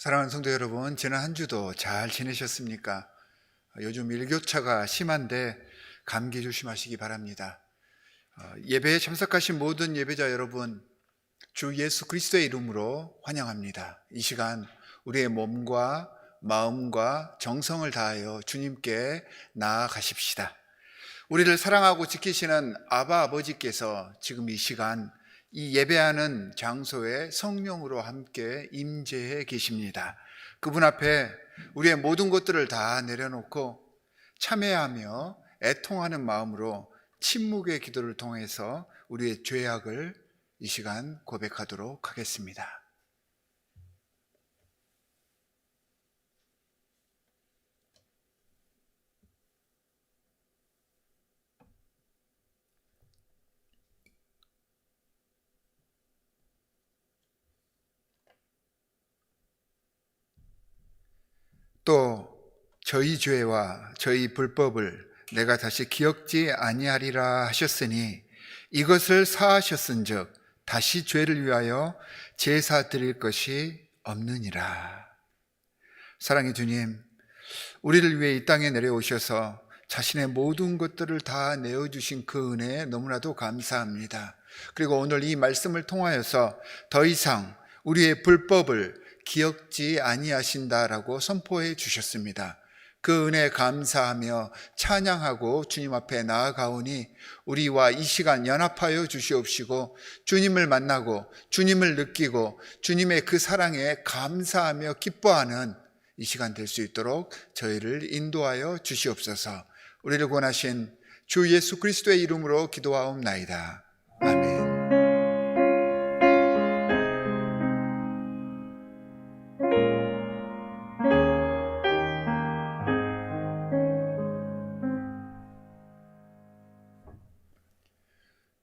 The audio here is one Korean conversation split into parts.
사랑하는 성도 여러분, 지난 한 주도 잘 지내셨습니까? 요즘 일교차가 심한데 감기 조심하시기 바랍니다. 예배에 참석하신 모든 예배자 여러분, 주 예수 그리스도의 이름으로 환영합니다. 이 시간 우리의 몸과 마음과 정성을 다하여 주님께 나아가십시다. 우리를 사랑하고 지키시는 아바 아버지께서 지금 이 시간 이 예배하는 장소에 성령으로 함께 임재해 계십니다. 그분 앞에 우리의 모든 것들을 다 내려놓고 참회하며 애통하는 마음으로 침묵의 기도를 통해서 우리의 죄악을 이 시간 고백하도록 하겠습니다. 또 저희 죄와 저희 불법을 내가 다시 기억지 아니하리라 하셨으니 이것을 사하셨은즉 다시 죄를 위하여 제사 드릴 것이 없느니라. 사랑의 주님, 우리를 위해 이 땅에 내려오셔서 자신의 모든 것들을 다 내어주신 그 은혜에 너무나도 감사합니다. 그리고 오늘 이 말씀을 통하여서 더 이상 우리의 불법을 기억지 아니하신다라고 선포해 주셨습니다. 그 은혜에 감사하며 찬양하고 주님 앞에 나아가오니 우리와 이 시간 연합하여 주시옵시고 주님을 만나고 주님을 느끼고 주님의 그 사랑에 감사하며 기뻐하는 이 시간 될 수 있도록 저희를 인도하여 주시옵소서. 우리를 구원하신 주 예수 그리스도의 이름으로 기도하옵나이다. 아멘.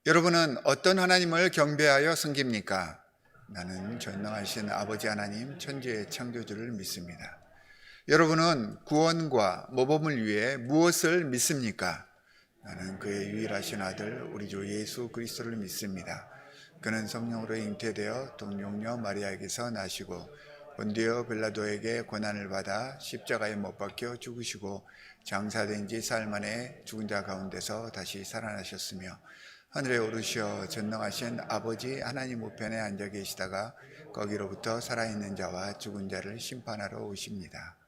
여러분은 어떤 하나님을 경배하여 섬깁니까? 나는 전능하신 아버지 하나님, 천지의 창조주를 믿습니다. 여러분은 구원과 모범을 위해 무엇을 믿습니까? 나는 그의 유일하신 아들 우리 주 예수 그리스도를 믿습니다. 그는 성령으로 잉태되어 동정녀 마리아에게서 나시고 본디오 빌라도에게 고난을 받아 십자가에 못 박혀 죽으시고 장사된 지 사흘 만에 죽은 자 가운데서 다시 살아나셨으며 하늘에 오르시어 전능하신 아버지 하나님 우편에 앉아 계시다가 거기로부터 살아있는 자와 죽은 자를 심판하러 오십니다.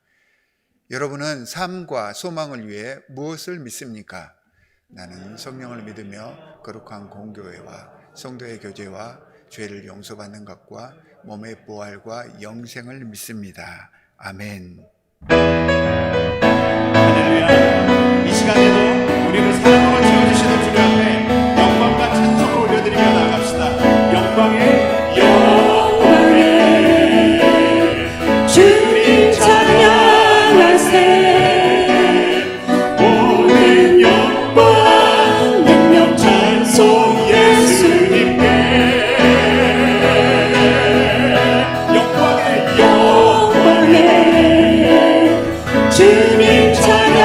여러분은 삶과 소망을 위해 무엇을 믿습니까? 나는 성령을 믿으며 거룩한 공교회와 성도의 교제와 죄를 용서받는 것과 몸의 부활과 영생을 믿습니다. 아멘. 할렐루야. 이 시간에도 우리를 사랑으로 채워주시는 주님 앞에 영광과 찬송을 올려드리며 나아갑시다. 영광의 영광의 주님 찬양하세. 모든 영광 능력 찬송 예수님께. 영광의 영광의 주님 찬양하세.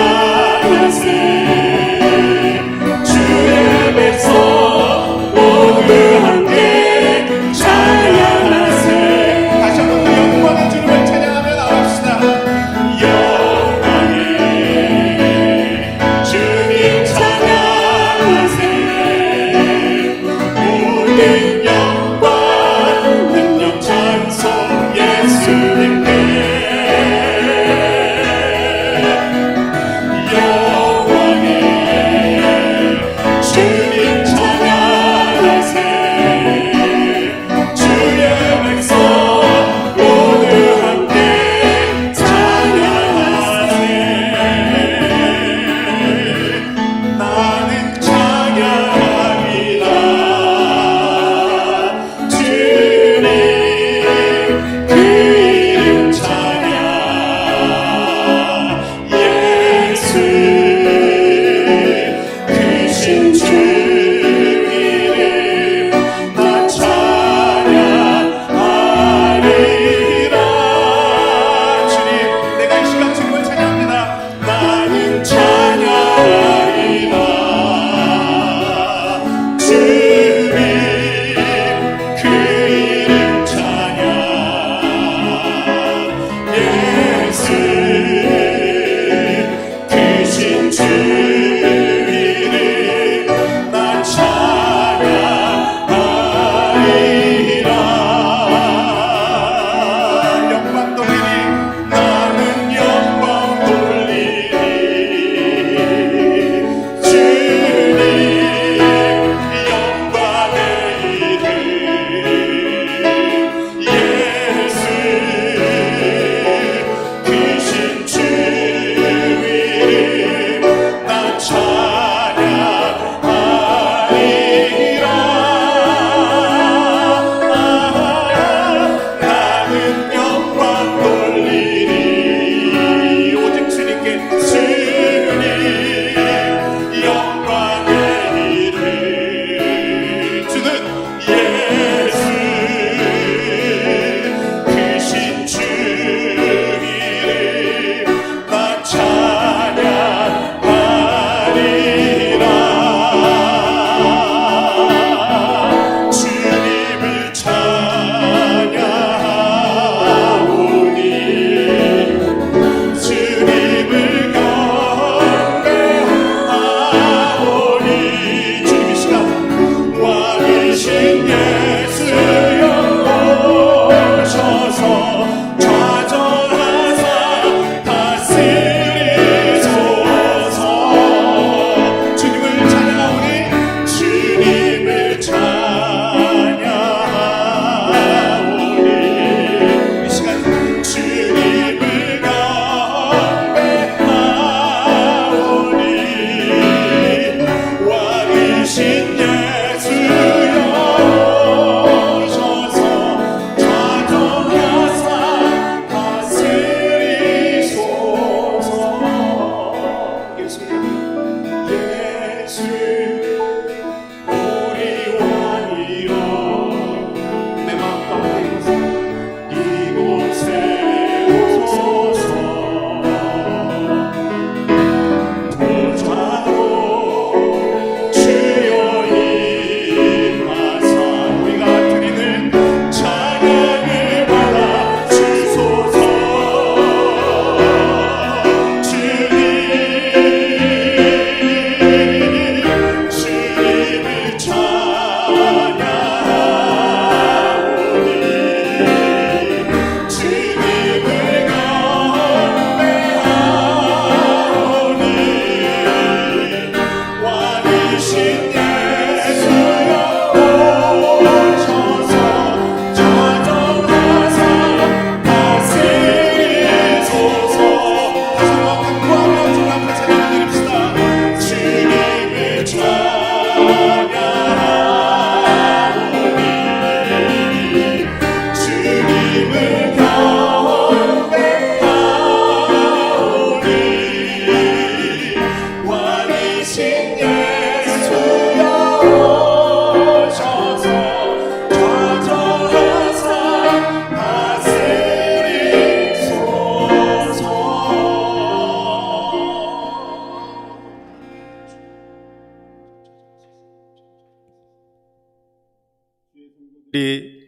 우리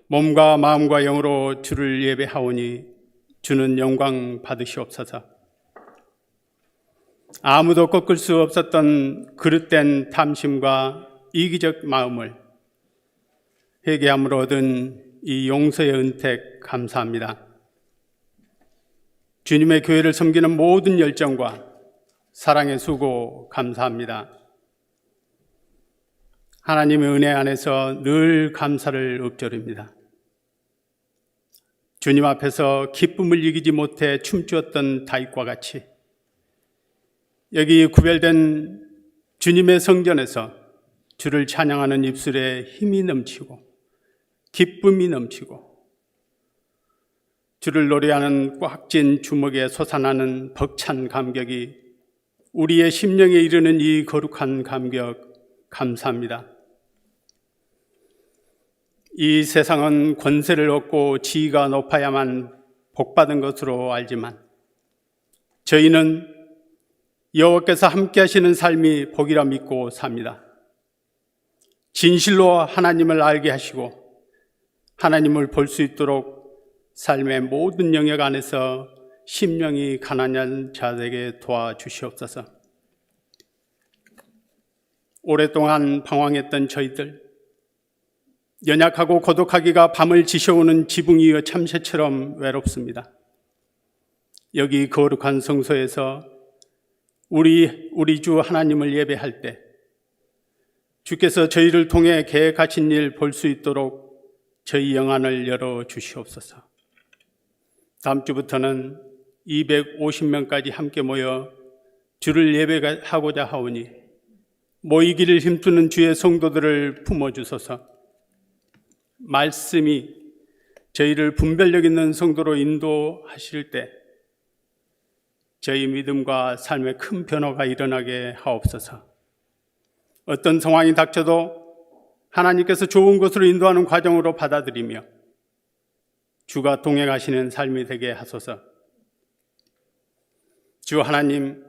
몸과 마음과 영으로 주를 예배하오니 주는 영광 받으시옵소서. 아무도 꺾을 수 없었던 그릇된 탐심과 이기적 마음을 회개함으로 얻은 이 용서의 은택 감사합니다. 주님의 교회를 섬기는 모든 열정과 사랑의 수고 감사합니다. 하나님의 은혜 안에서 늘 감사를 읊조립니다. 주님 앞에서 기쁨을 이기지 못해 춤추었던 다윗과 같이 여기 구별된 주님의 성전에서 주를 찬양하는 입술에 힘이 넘치고 기쁨이 넘치고 주를 노래하는 꽉 찐 주먹에 솟아나는 벅찬 감격이 우리의 심령에 이르는 이 거룩한 감격 감사합니다. 이 세상은 권세를 얻고 지위가 높아야만 복받은 것으로 알지만 저희는 여호와께서 함께 하시는 삶이 복이라 믿고 삽니다. 진실로 하나님을 알게 하시고 하나님을 볼 수 있도록 삶의 모든 영역 안에서 심령이 가난한 자들에게 도와주시옵소서. 오랫동안 방황했던 저희들, 연약하고 고독하기가 밤을 지셔오는 지붕이여 참새처럼 외롭습니다. 여기 거룩한 성소에서 우리 주 하나님을 예배할 때 주께서 저희를 통해 계획하신 일 볼 수 있도록 저희 영안을 열어 주시옵소서. 다음 주부터는 250명까지 함께 모여 주를 예배하고자 하오니 모이기를 힘쓰는 주의 성도들을 품어주소서. 말씀이 저희를 분별력 있는 성도로 인도하실 때 저희 믿음과 삶에 큰 변화가 일어나게 하옵소서. 어떤 상황이 닥쳐도 하나님께서 좋은 것으로 인도하는 과정으로 받아들이며 주가 동행하시는 삶이 되게 하소서. 주 하나님,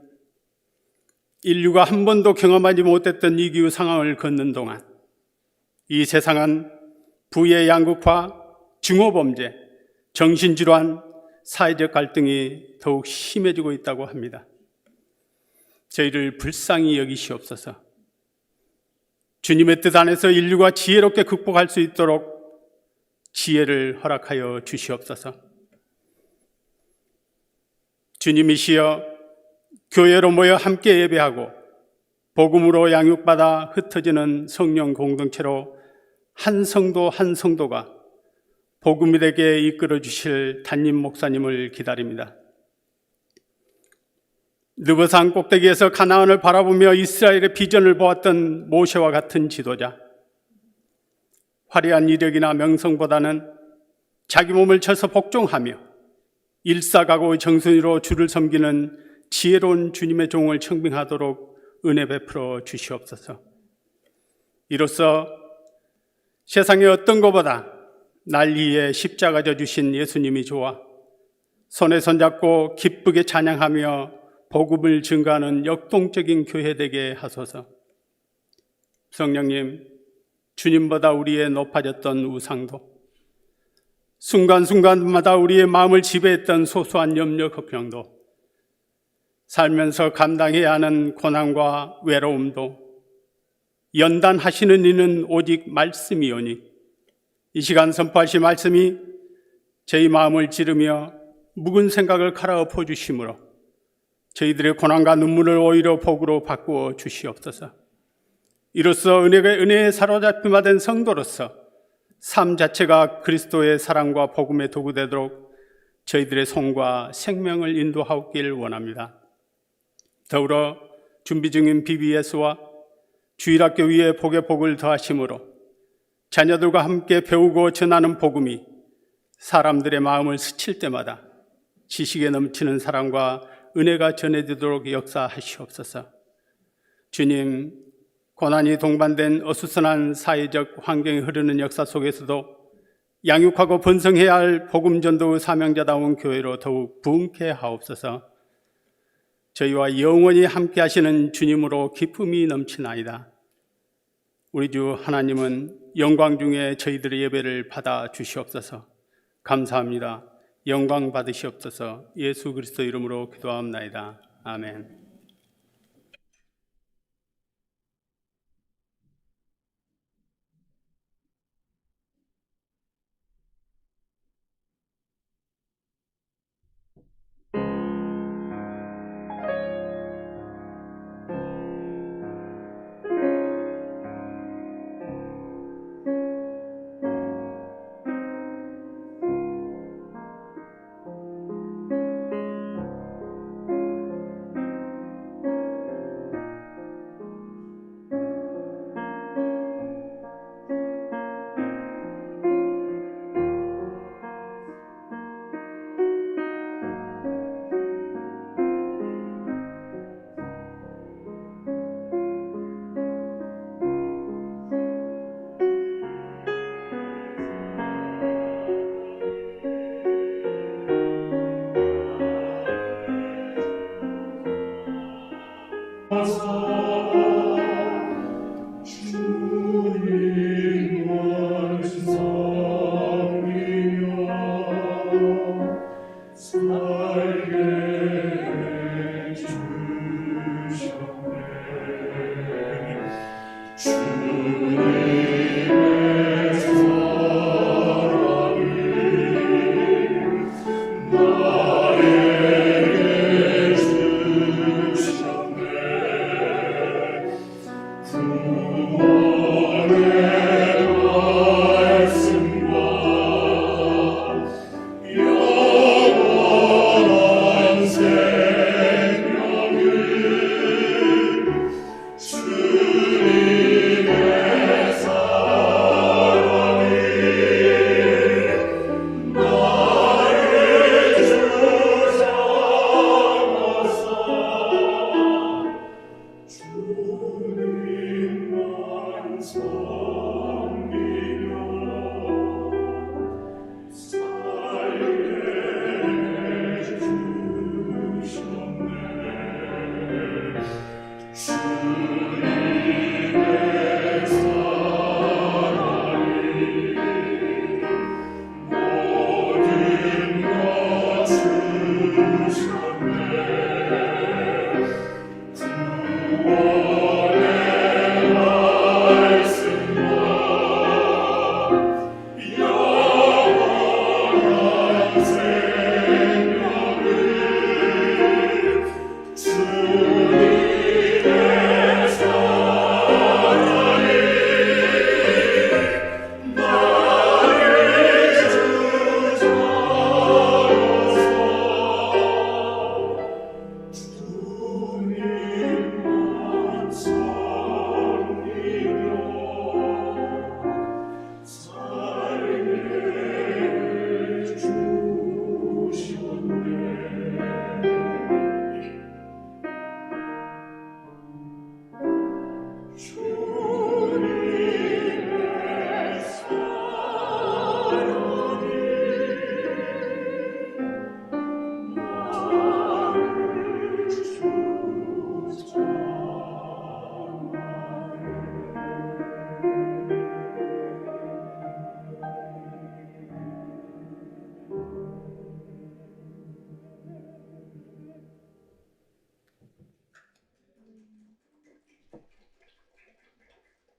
인류가 한 번도 경험하지 못했던 이 기후 상황을 걷는 동안 이 세상은 부의 양극화, 증오범죄, 정신질환, 사회적 갈등이 더욱 심해지고 있다고 합니다. 저희를 불쌍히 여기시옵소서. 주님의 뜻 안에서 인류가 지혜롭게 극복할 수 있도록 지혜를 허락하여 주시옵소서. 주님이시여 교회로 모여 함께 예배하고 복음으로 양육받아 흩어지는 성령 공동체로 한 성도 한 성도가 복음이 되게 이끌어 주실 담임 목사님을 기다립니다. 느보산 꼭대기에서 가나안을 바라보며 이스라엘의 비전을 보았던 모세와 같은 지도자. 화려한 이력이나 명성보다는 자기 몸을 쳐서 복종하며 일사각오의 정순이로 주를 섬기는 지혜로운 주님의 종을 청빙하도록 은혜 베풀어 주시옵소서. 이로써 세상의 어떤 것보다 날 위해 십자가 져 주신 예수님이 좋아 손에 손잡고 기쁘게 찬양하며 복음을 증가하는 역동적인 교회 되게 하소서. 성령님, 주님보다 우리의 높아졌던 우상도, 순간순간마다 우리의 마음을 지배했던 소소한 염려 걱정도, 살면서 감당해야 하는 고난과 외로움도 연단하시는 이는 오직 말씀이오니 이 시간 선포하신 말씀이 저희 마음을 찌르며 묵은 생각을 갈아엎어 주심으로 저희들의 고난과 눈물을 오히려 복으로 바꾸어 주시옵소서. 이로써 은혜에 사로잡힘 된 성도로서 삶 자체가 그리스도의 사랑과 복음의 도구 되도록 저희들의 손과 생명을 인도하옵길 원합니다. 더불어 준비 중인 BBS와 주일학교 위에 복의 복을 더하심으로 자녀들과 함께 배우고 전하는 복음이 사람들의 마음을 스칠 때마다 지식에 넘치는 사랑과 은혜가 전해지도록 역사하시옵소서. 주님, 고난이 동반된 어수선한 사회적 환경이 흐르는 역사 속에서도 양육하고 번성해야 할 복음전도의 사명자다운 교회로 더욱 부흥케 하옵소서. 저희와 영원히 함께 하시는 주님으로 기쁨이 넘치나이다. 우리 주 하나님은 영광 중에 저희들의 예배를 받아 주시옵소서. 감사합니다. 영광 받으시옵소서. 예수 그리스도 이름으로 기도하옵나이다. 아멘.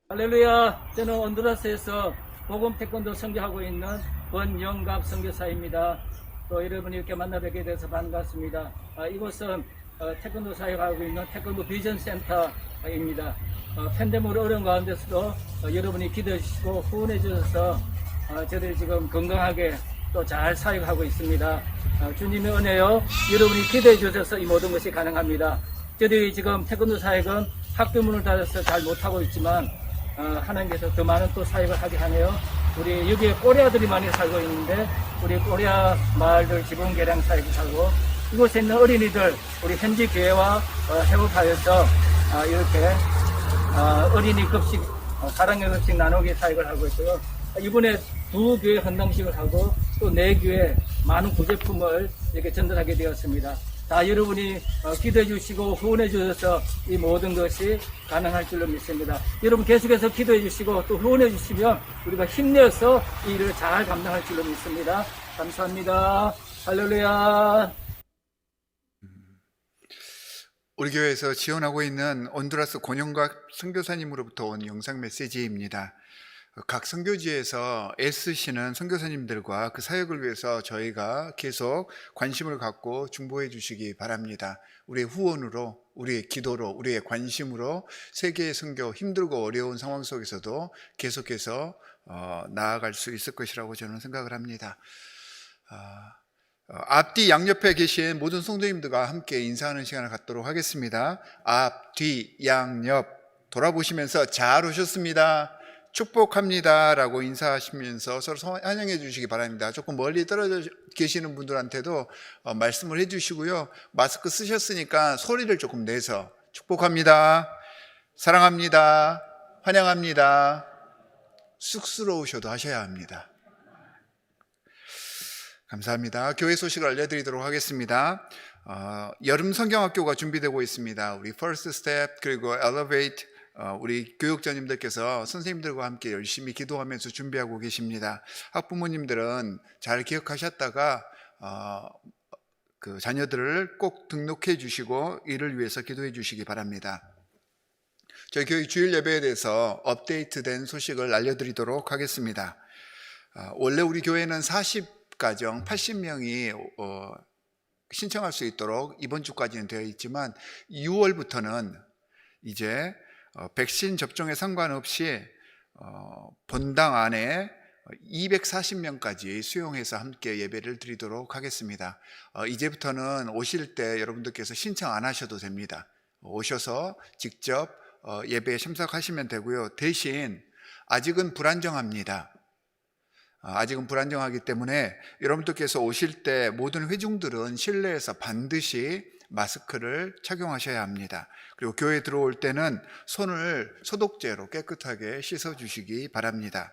할렐루야. 저는 온두라스에서 복음 태권도 선교하고 있는 권영갑 선교사입니다. 또 여러분 이렇게 만나 뵙게 돼서 반갑습니다. 이곳은 태권도 사역하고 있는 태권도 비전 센터입니다. 팬데믹으로 어려운 가운데서도 여러분이 기도해 주시고 후원해 주셔서 저희들이 지금 건강하게 또 잘 사역하고 있습니다. 주님의 은혜요. 여러분이 기도해 주셔서 이 모든 것이 가능합니다. 저희들이 지금 태권도 사역은 학교 문을 닫아서 잘 못하고 있지만 하나님께서 더 많은 또 사역을 하게 하네요. 우리 여기에 꼬리아들이 많이 살고 있는데 우리 꼬리아 마을들 지붕 개량 사역을 하고 이곳에 있는 어린이들 우리 현지 교회와 협업하여서 이렇게 어린이 급식 사랑의 급식 나누기 사역을 하고 있고요. 이번에 2교회 헌당식을 하고 또 4교회 많은 구제품을 이렇게 전달하게 되었습니다. 다 여러분이 기도해 주시고 후원해 주셔서 이 모든 것이 가능할 줄로 믿습니다. 여러분 계속해서 기도해 주시고 또 후원해 주시면 우리가 힘내서 이 일을 잘 감당할 줄로 믿습니다. 감사합니다. 할렐루야. 우리 교회에서 지원하고 있는 온두라스 권영각 선교사님으로부터 온 영상 메시지입니다. 각 선교지에서 애쓰시는 선교사님들과 그 사역을 위해서 저희가 계속 관심을 갖고 중보해 주시기 바랍니다. 우리의 후원으로, 우리의 기도로, 우리의 관심으로 세계의 선교 힘들고 어려운 상황 속에서도 계속해서 나아갈 수 있을 것이라고 저는 생각을 합니다. 앞뒤 양옆에 계신 모든 성도님들과 함께 인사하는 시간을 갖도록 하겠습니다. 앞, 뒤, 양옆 돌아보시면서 잘 오셨습니다. 축복합니다 라고 인사하시면서 서로 환영해 주시기 바랍니다. 조금 멀리 떨어져 계시는 분들한테도 말씀을 해 주시고요. 마스크 쓰셨으니까 소리를 조금 내서 축복합니다, 사랑합니다, 환영합니다, 쑥스러우셔도 하셔야 합니다. 감사합니다. 교회 소식을 알려드리도록 하겠습니다. 여름 성경학교가 준비되고 있습니다. 우리 First Step 그리고 Elevate 우리 교육자님들께서 선생님들과 함께 열심히 기도하면서 준비하고 계십니다. 학부모님들은 잘 기억하셨다가 그 자녀들을 꼭 등록해 주시고 이를 위해서 기도해 주시기 바랍니다. 저희 교회 주일 예배에 대해서 업데이트된 소식을 알려드리도록 하겠습니다. 원래 우리 교회는 40가정 80명이 신청할 수 있도록 이번 주까지는 되어 있지만 6월부터는 이제 백신 접종에 상관없이 본당 안에 240명까지 수용해서 함께 예배를 드리도록 하겠습니다. 이제부터는 오실 때 여러분들께서 신청 안 하셔도 됩니다. 오셔서 직접 예배에 참석하시면 되고요. 대신 아직은 불안정합니다. 아직은 불안정하기 때문에 여러분들께서 오실 때 모든 회중들은 실내에서 반드시 마스크를 착용하셔야 합니다. 그리고 교회에 들어올 때는 손을 소독제로 깨끗하게 씻어 주시기 바랍니다.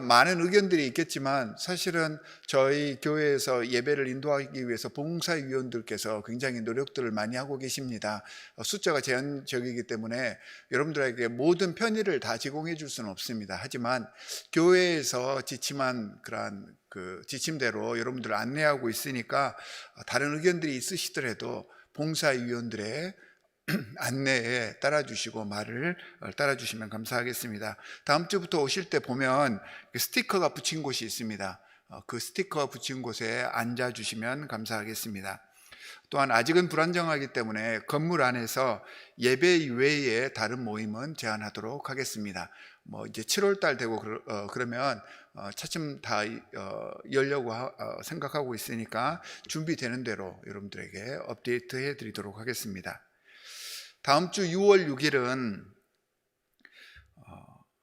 많은 의견들이 있겠지만 사실은 저희 교회에서 예배를 인도하기 위해서 봉사위원들께서 굉장히 노력들을 많이 하고 계십니다. 숫자가 제한적이기 때문에 여러분들에게 모든 편의를 다 제공해 줄 수는 없습니다. 하지만 교회에서 지침한 그러한 그 지침대로 여러분들을 안내하고 있으니까 다른 의견들이 있으시더라도 봉사위원들의 안내에 따라주시고 말을 따라주시면 감사하겠습니다. 다음 주부터 오실 때 보면 스티커가 붙인 곳이 있습니다. 그 스티커 붙인 곳에 앉아주시면 감사하겠습니다. 또한 아직은 불안정하기 때문에 건물 안에서 예배 이외에 다른 모임은 제한하도록 하겠습니다. 이제 7월 달 되고 그러면 차츰 다 열려고 생각하고 있으니까 준비되는 대로 여러분들에게 업데이트 해 드리도록 하겠습니다. 다음 주 6월 6일은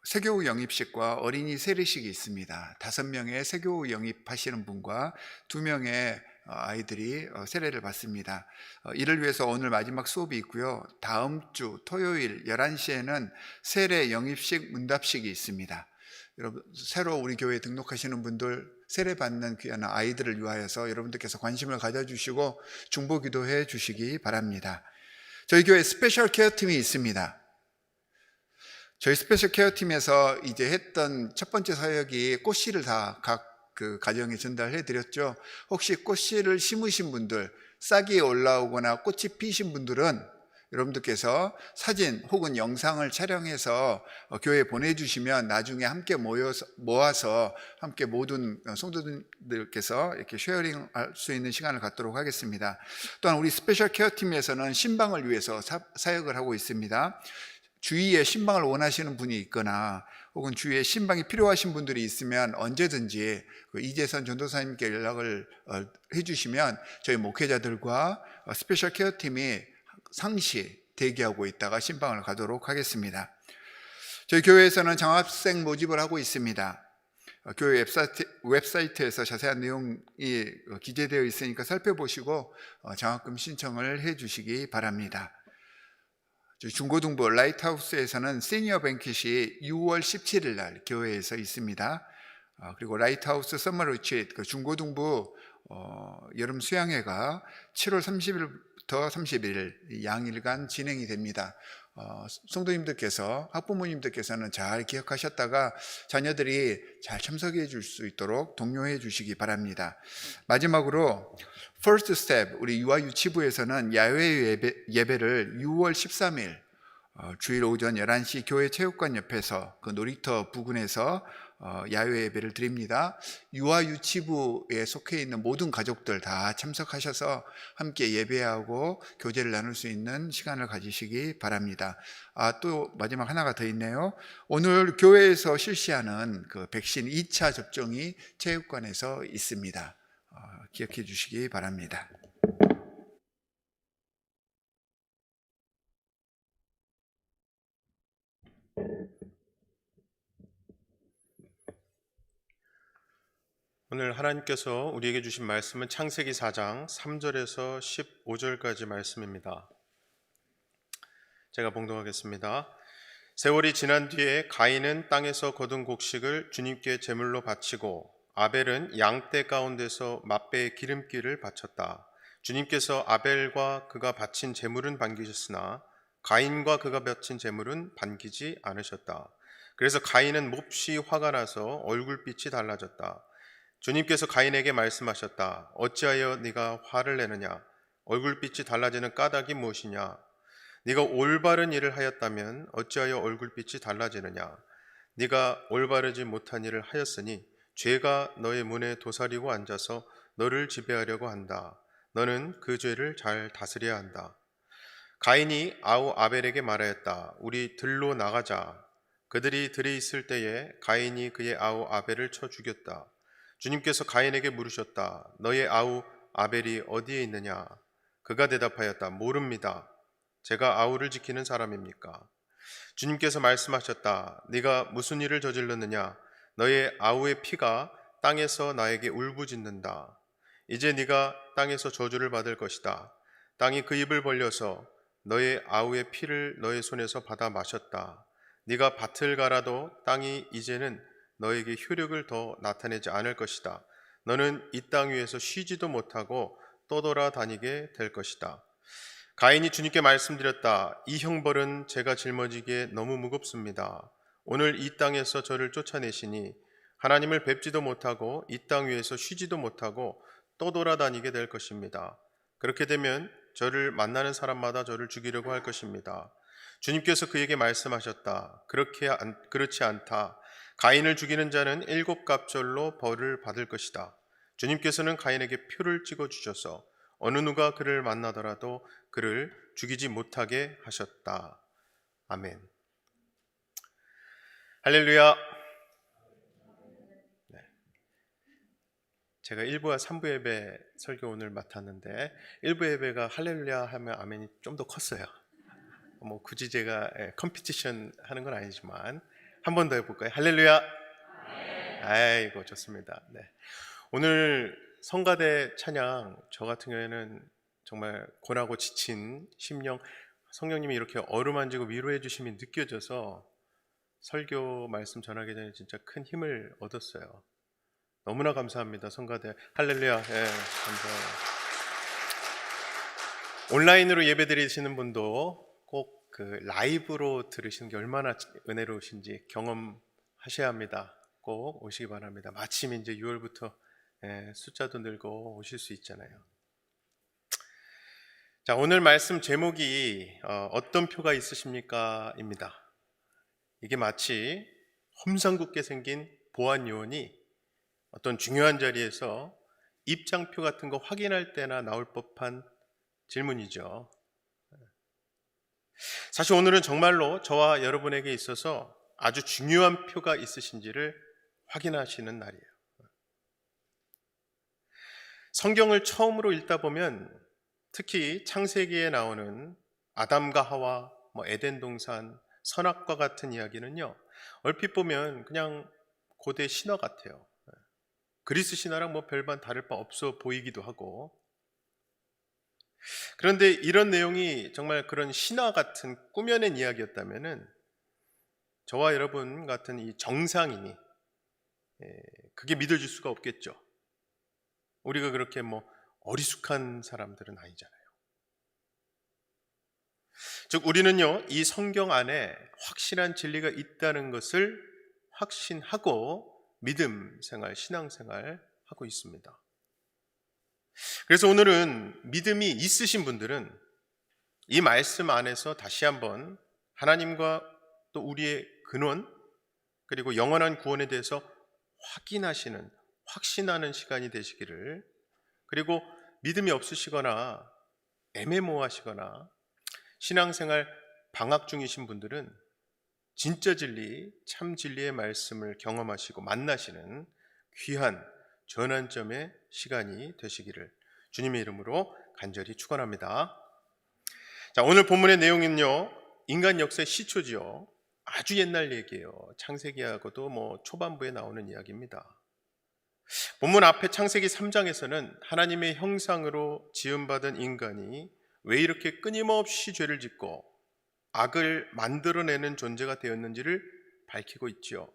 세교우 영입식과 어린이 세례식이 있습니다. 5명의 세교우 영입하시는 분과 2명의 아이들이 세례를 받습니다. 이를 위해서 오늘 마지막 수업이 있고요. 다음 주 토요일 11시에는 세례 영입식 문답식이 있습니다. 여러분, 새로 우리 교회에 등록하시는 분들 세례 받는 귀한 아이들을 위하여서 여러분들께서 관심을 가져주시고 중보 기도해 주시기 바랍니다. 저희 교회 스페셜 케어 팀이 있습니다. 저희 스페셜 케어 팀에서 이제 했던 첫 번째 사역이 꽃씨를 다 각 그 가정에 전달해 드렸죠. 혹시 꽃씨를 심으신 분들, 싹이 올라오거나 꽃이 피신 분들은 여러분들께서 사진 혹은 영상을 촬영해서 교회에 보내주시면 나중에 함께 모아서 함께 모든 성도들께서 이렇게 쉐어링할 수 있는 시간을 갖도록 하겠습니다. 또한 우리 스페셜 케어 팀에서는 신방을 위해서 사역을 하고 있습니다. 주위에 신방을 원하시는 분이 있거나 혹은 주위에 신방이 필요하신 분들이 있으면 언제든지 이재선 전도사님께 연락을 해주시면 저희 목회자들과 스페셜 케어 팀이 상시 대기하고 있다가 신방을 가도록 하겠습니다. 저희 교회에서는 장학생 모집을 하고 있습니다. 교회 웹사이트에서 자세한 내용이 기재되어 있으니까 살펴보시고 장학금 신청을 해 주시기 바랍니다. 중고등부 라이트하우스에서는 시니어 뱅킷이 6월 17일 날 교회에서 있습니다. 그리고 라이트하우스 서머 리트리트 중고등부 여름 수양회가 7월 30일부터 31일 양일간 진행이 됩니다. 성도님들께서 학부모님들께서는 잘 기억하셨다가 자녀들이 잘 참석해 줄 수 있도록 독려해 주시기 바랍니다. 마지막으로 First Step 우리 유아 유치부에서는 야외 예배를 6월 13일 주일 오전 11시 교회 체육관 옆에서 그 놀이터 부근에서 야외 예배를 드립니다. 유아 유치부에 속해 있는 모든 가족들 다 참석하셔서 함께 예배하고 교제를 나눌 수 있는 시간을 가지시기 바랍니다. 또 마지막 하나가 더 있네요. 오늘 교회에서 실시하는 그 백신 2차 접종이 체육관에서 있습니다. 기억해 주시기 바랍니다. 오늘 하나님께서 우리에게 주신 말씀은 창세기 4장 3절에서 15절까지 말씀입니다. 제가 봉독하겠습니다. 세월이 지난 뒤에 가인은 땅에서 거둔 곡식을 주님께 제물로 바치고 아벨은 양떼 가운데서 맛배의 기름기를 바쳤다. 주님께서 아벨과 그가 바친 제물은 반기셨으나 가인과 그가 바친 제물은 반기지 않으셨다. 그래서 가인은 몹시 화가 나서 얼굴빛이 달라졌다. 주님께서 가인에게 말씀하셨다. 어찌하여 네가 화를 내느냐? 얼굴빛이 달라지는 까닭이 무엇이냐? 네가 올바른 일을 하였다면 어찌하여 얼굴빛이 달라지느냐? 네가 올바르지 못한 일을 하였으니 죄가 너의 문에 도사리고 앉아서 너를 지배하려고 한다. 너는 그 죄를 잘 다스려야 한다. 가인이 아우 아벨에게 말하였다. 우리 들로 나가자. 그들이 들에 있을 때에 가인이 그의 아우 아벨을 쳐 죽였다. 주님께서 가인에게 물으셨다. 너의 아우 아벨이 어디에 있느냐? 그가 대답하였다. 모릅니다. 제가 아우를 지키는 사람입니까? 주님께서 말씀하셨다. 네가 무슨 일을 저질렀느냐? 너의 아우의 피가 땅에서 나에게 울부짖는다. 이제 네가 땅에서 저주를 받을 것이다. 땅이 그 입을 벌려서 너의 아우의 피를 너의 손에서 받아 마셨다. 네가 밭을 갈아도 땅이 이제는 너에게 효력을 더 나타내지 않을 것이다. 너는 이 땅 위에서 쉬지도 못하고 떠돌아다니게 될 것이다. 가인이 주님께 말씀드렸다. 이 형벌은 제가 짊어지기에 너무 무겁습니다. 오늘 이 땅에서 저를 쫓아내시니 하나님을 뵙지도 못하고 이 땅 위에서 쉬지도 못하고 떠돌아다니게 될 것입니다. 그렇게 되면 저를 만나는 사람마다 저를 죽이려고 할 것입니다. 주님께서 그에게 말씀하셨다. 그렇지 않다. 가인을 죽이는 자는 7갑절로 벌을 받을 것이다. 주님께서는 가인에게 표를 찍어주셔서 어느 누가 그를 만나더라도 그를 죽이지 못하게 하셨다. 아멘. 할렐루야. 네. 제가 1부와 3부 예배 설교 오늘 맡았는데 1부 예배가 할렐루야 하면 아멘이 좀 더 컸어요. 뭐 굳이 제가 컴피티션 하는 건 아니지만 한 번 더 해볼까요? 할렐루야. 아이고 좋습니다. 네. 오늘 성가대 찬양 저 같은 경우에는 정말 고나고 지친 심령 성령님이 이렇게 어루만지고 위로해 주심이 느껴져서 설교 말씀 전하기 전에 진짜 큰 힘을 얻었어요. 너무나 감사합니다. 성가대 할렐루야. 감사해요. 온라인으로 예배 드리시는 분도 꼭 그 라이브로 들으시는 게 얼마나 은혜로우신지 경험하셔야 합니다. 꼭 오시기 바랍니다. 마침 이제 6월부터 숫자도 늘고 오실 수 있잖아요. 자, 오늘 말씀 제목이 어떤 표가 있으십니까? 입니다. 이게 마치 험상궂게 생긴 보안 요원이 어떤 중요한 자리에서 입장표 같은 거 확인할 때나 나올 법한 질문이죠. 사실 오늘은 정말로 저와 여러분에게 있어서 아주 중요한 표가 있으신지를 확인하시는 날이에요. 성경을 처음으로 읽다 보면 특히 창세기에 나오는 아담과 하와, 에덴 동산, 선악과 같은 이야기는요, 얼핏 보면 그냥 고대 신화 같아요. 그리스 신화랑 별반 다를 바 없어 보이기도 하고. 그런데 이런 내용이 정말 그런 신화 같은 꾸며낸 이야기였다면은 저와 여러분 같은 이 정상인이 그게 믿어질 수가 없겠죠. 우리가 그렇게 어리숙한 사람들은 아니잖아요. 즉 우리는요, 이 성경 안에 확실한 진리가 있다는 것을 확신하고 믿음 생활, 신앙 생활 하고 있습니다. 그래서 오늘은 믿음이 있으신 분들은 이 말씀 안에서 다시 한번 하나님과 또 우리의 근원 그리고 영원한 구원에 대해서 확인하시는, 확신하는 시간이 되시기를, 그리고 믿음이 없으시거나 애매모호하시거나 신앙생활 방학 중이신 분들은 진짜 진리, 참 진리의 말씀을 경험하시고 만나시는 귀한 전환점의 시간이 되시기를 주님의 이름으로 간절히 축원합니다. 자, 오늘 본문의 내용은요, 인간 역사의 시초지요. 아주 옛날 얘기예요. 창세기하고도 초반부에 나오는 이야기입니다. 본문 앞에 창세기 3장에서는 하나님의 형상으로 지음받은 인간이 왜 이렇게 끊임없이 죄를 짓고 악을 만들어내는 존재가 되었는지를 밝히고 있지요.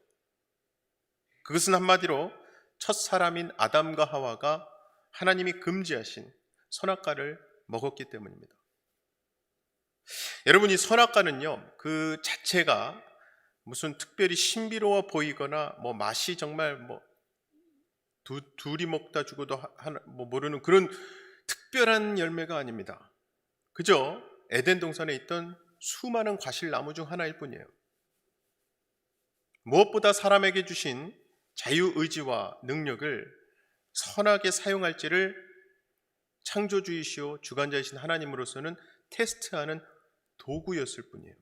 그것은 한마디로 첫 사람인 아담과 하와가 하나님이 금지하신 선악과를 먹었기 때문입니다. 여러분, 이 선악과는요, 그 자체가 무슨 특별히 신비로워 보이거나 맛이 정말 둘이 먹다 죽어도 모르는 그런 특별한 열매가 아닙니다. 그저 에덴 동산에 있던 수많은 과실나무 중 하나일 뿐이에요. 무엇보다 사람에게 주신 자유의지와 능력을 선하게 사용할지를 창조주이시오 주관자이신 하나님으로서는 테스트하는 도구였을 뿐이에요.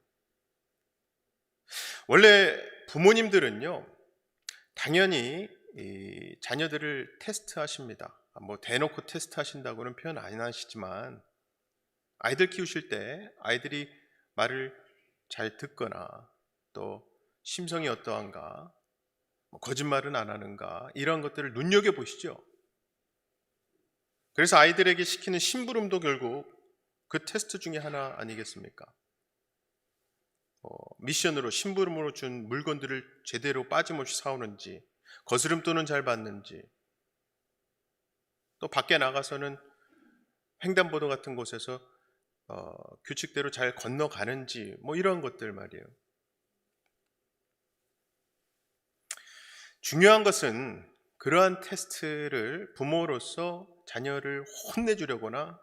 원래 부모님들은요, 당연히 이 자녀들을 테스트하십니다. 대놓고 테스트하신다고는 표현 안 하시지만 아이들 키우실 때 아이들이 말을 잘 듣거나 또 심성이 어떠한가, 거짓말은 안 하는가, 이런 것들을 눈여겨보시죠. 그래서 아이들에게 시키는 심부름도 결국 그 테스트 중에 하나 아니겠습니까? 미션으로, 심부름으로 준 물건들을 제대로 빠짐없이 사오는지, 거스름돈은 잘 받는지, 또 밖에 나가서는 횡단보도 같은 곳에서 규칙대로 잘 건너가는지, 이런 것들 말이에요. 중요한 것은 그러한 테스트를 부모로서 자녀를 혼내주려거나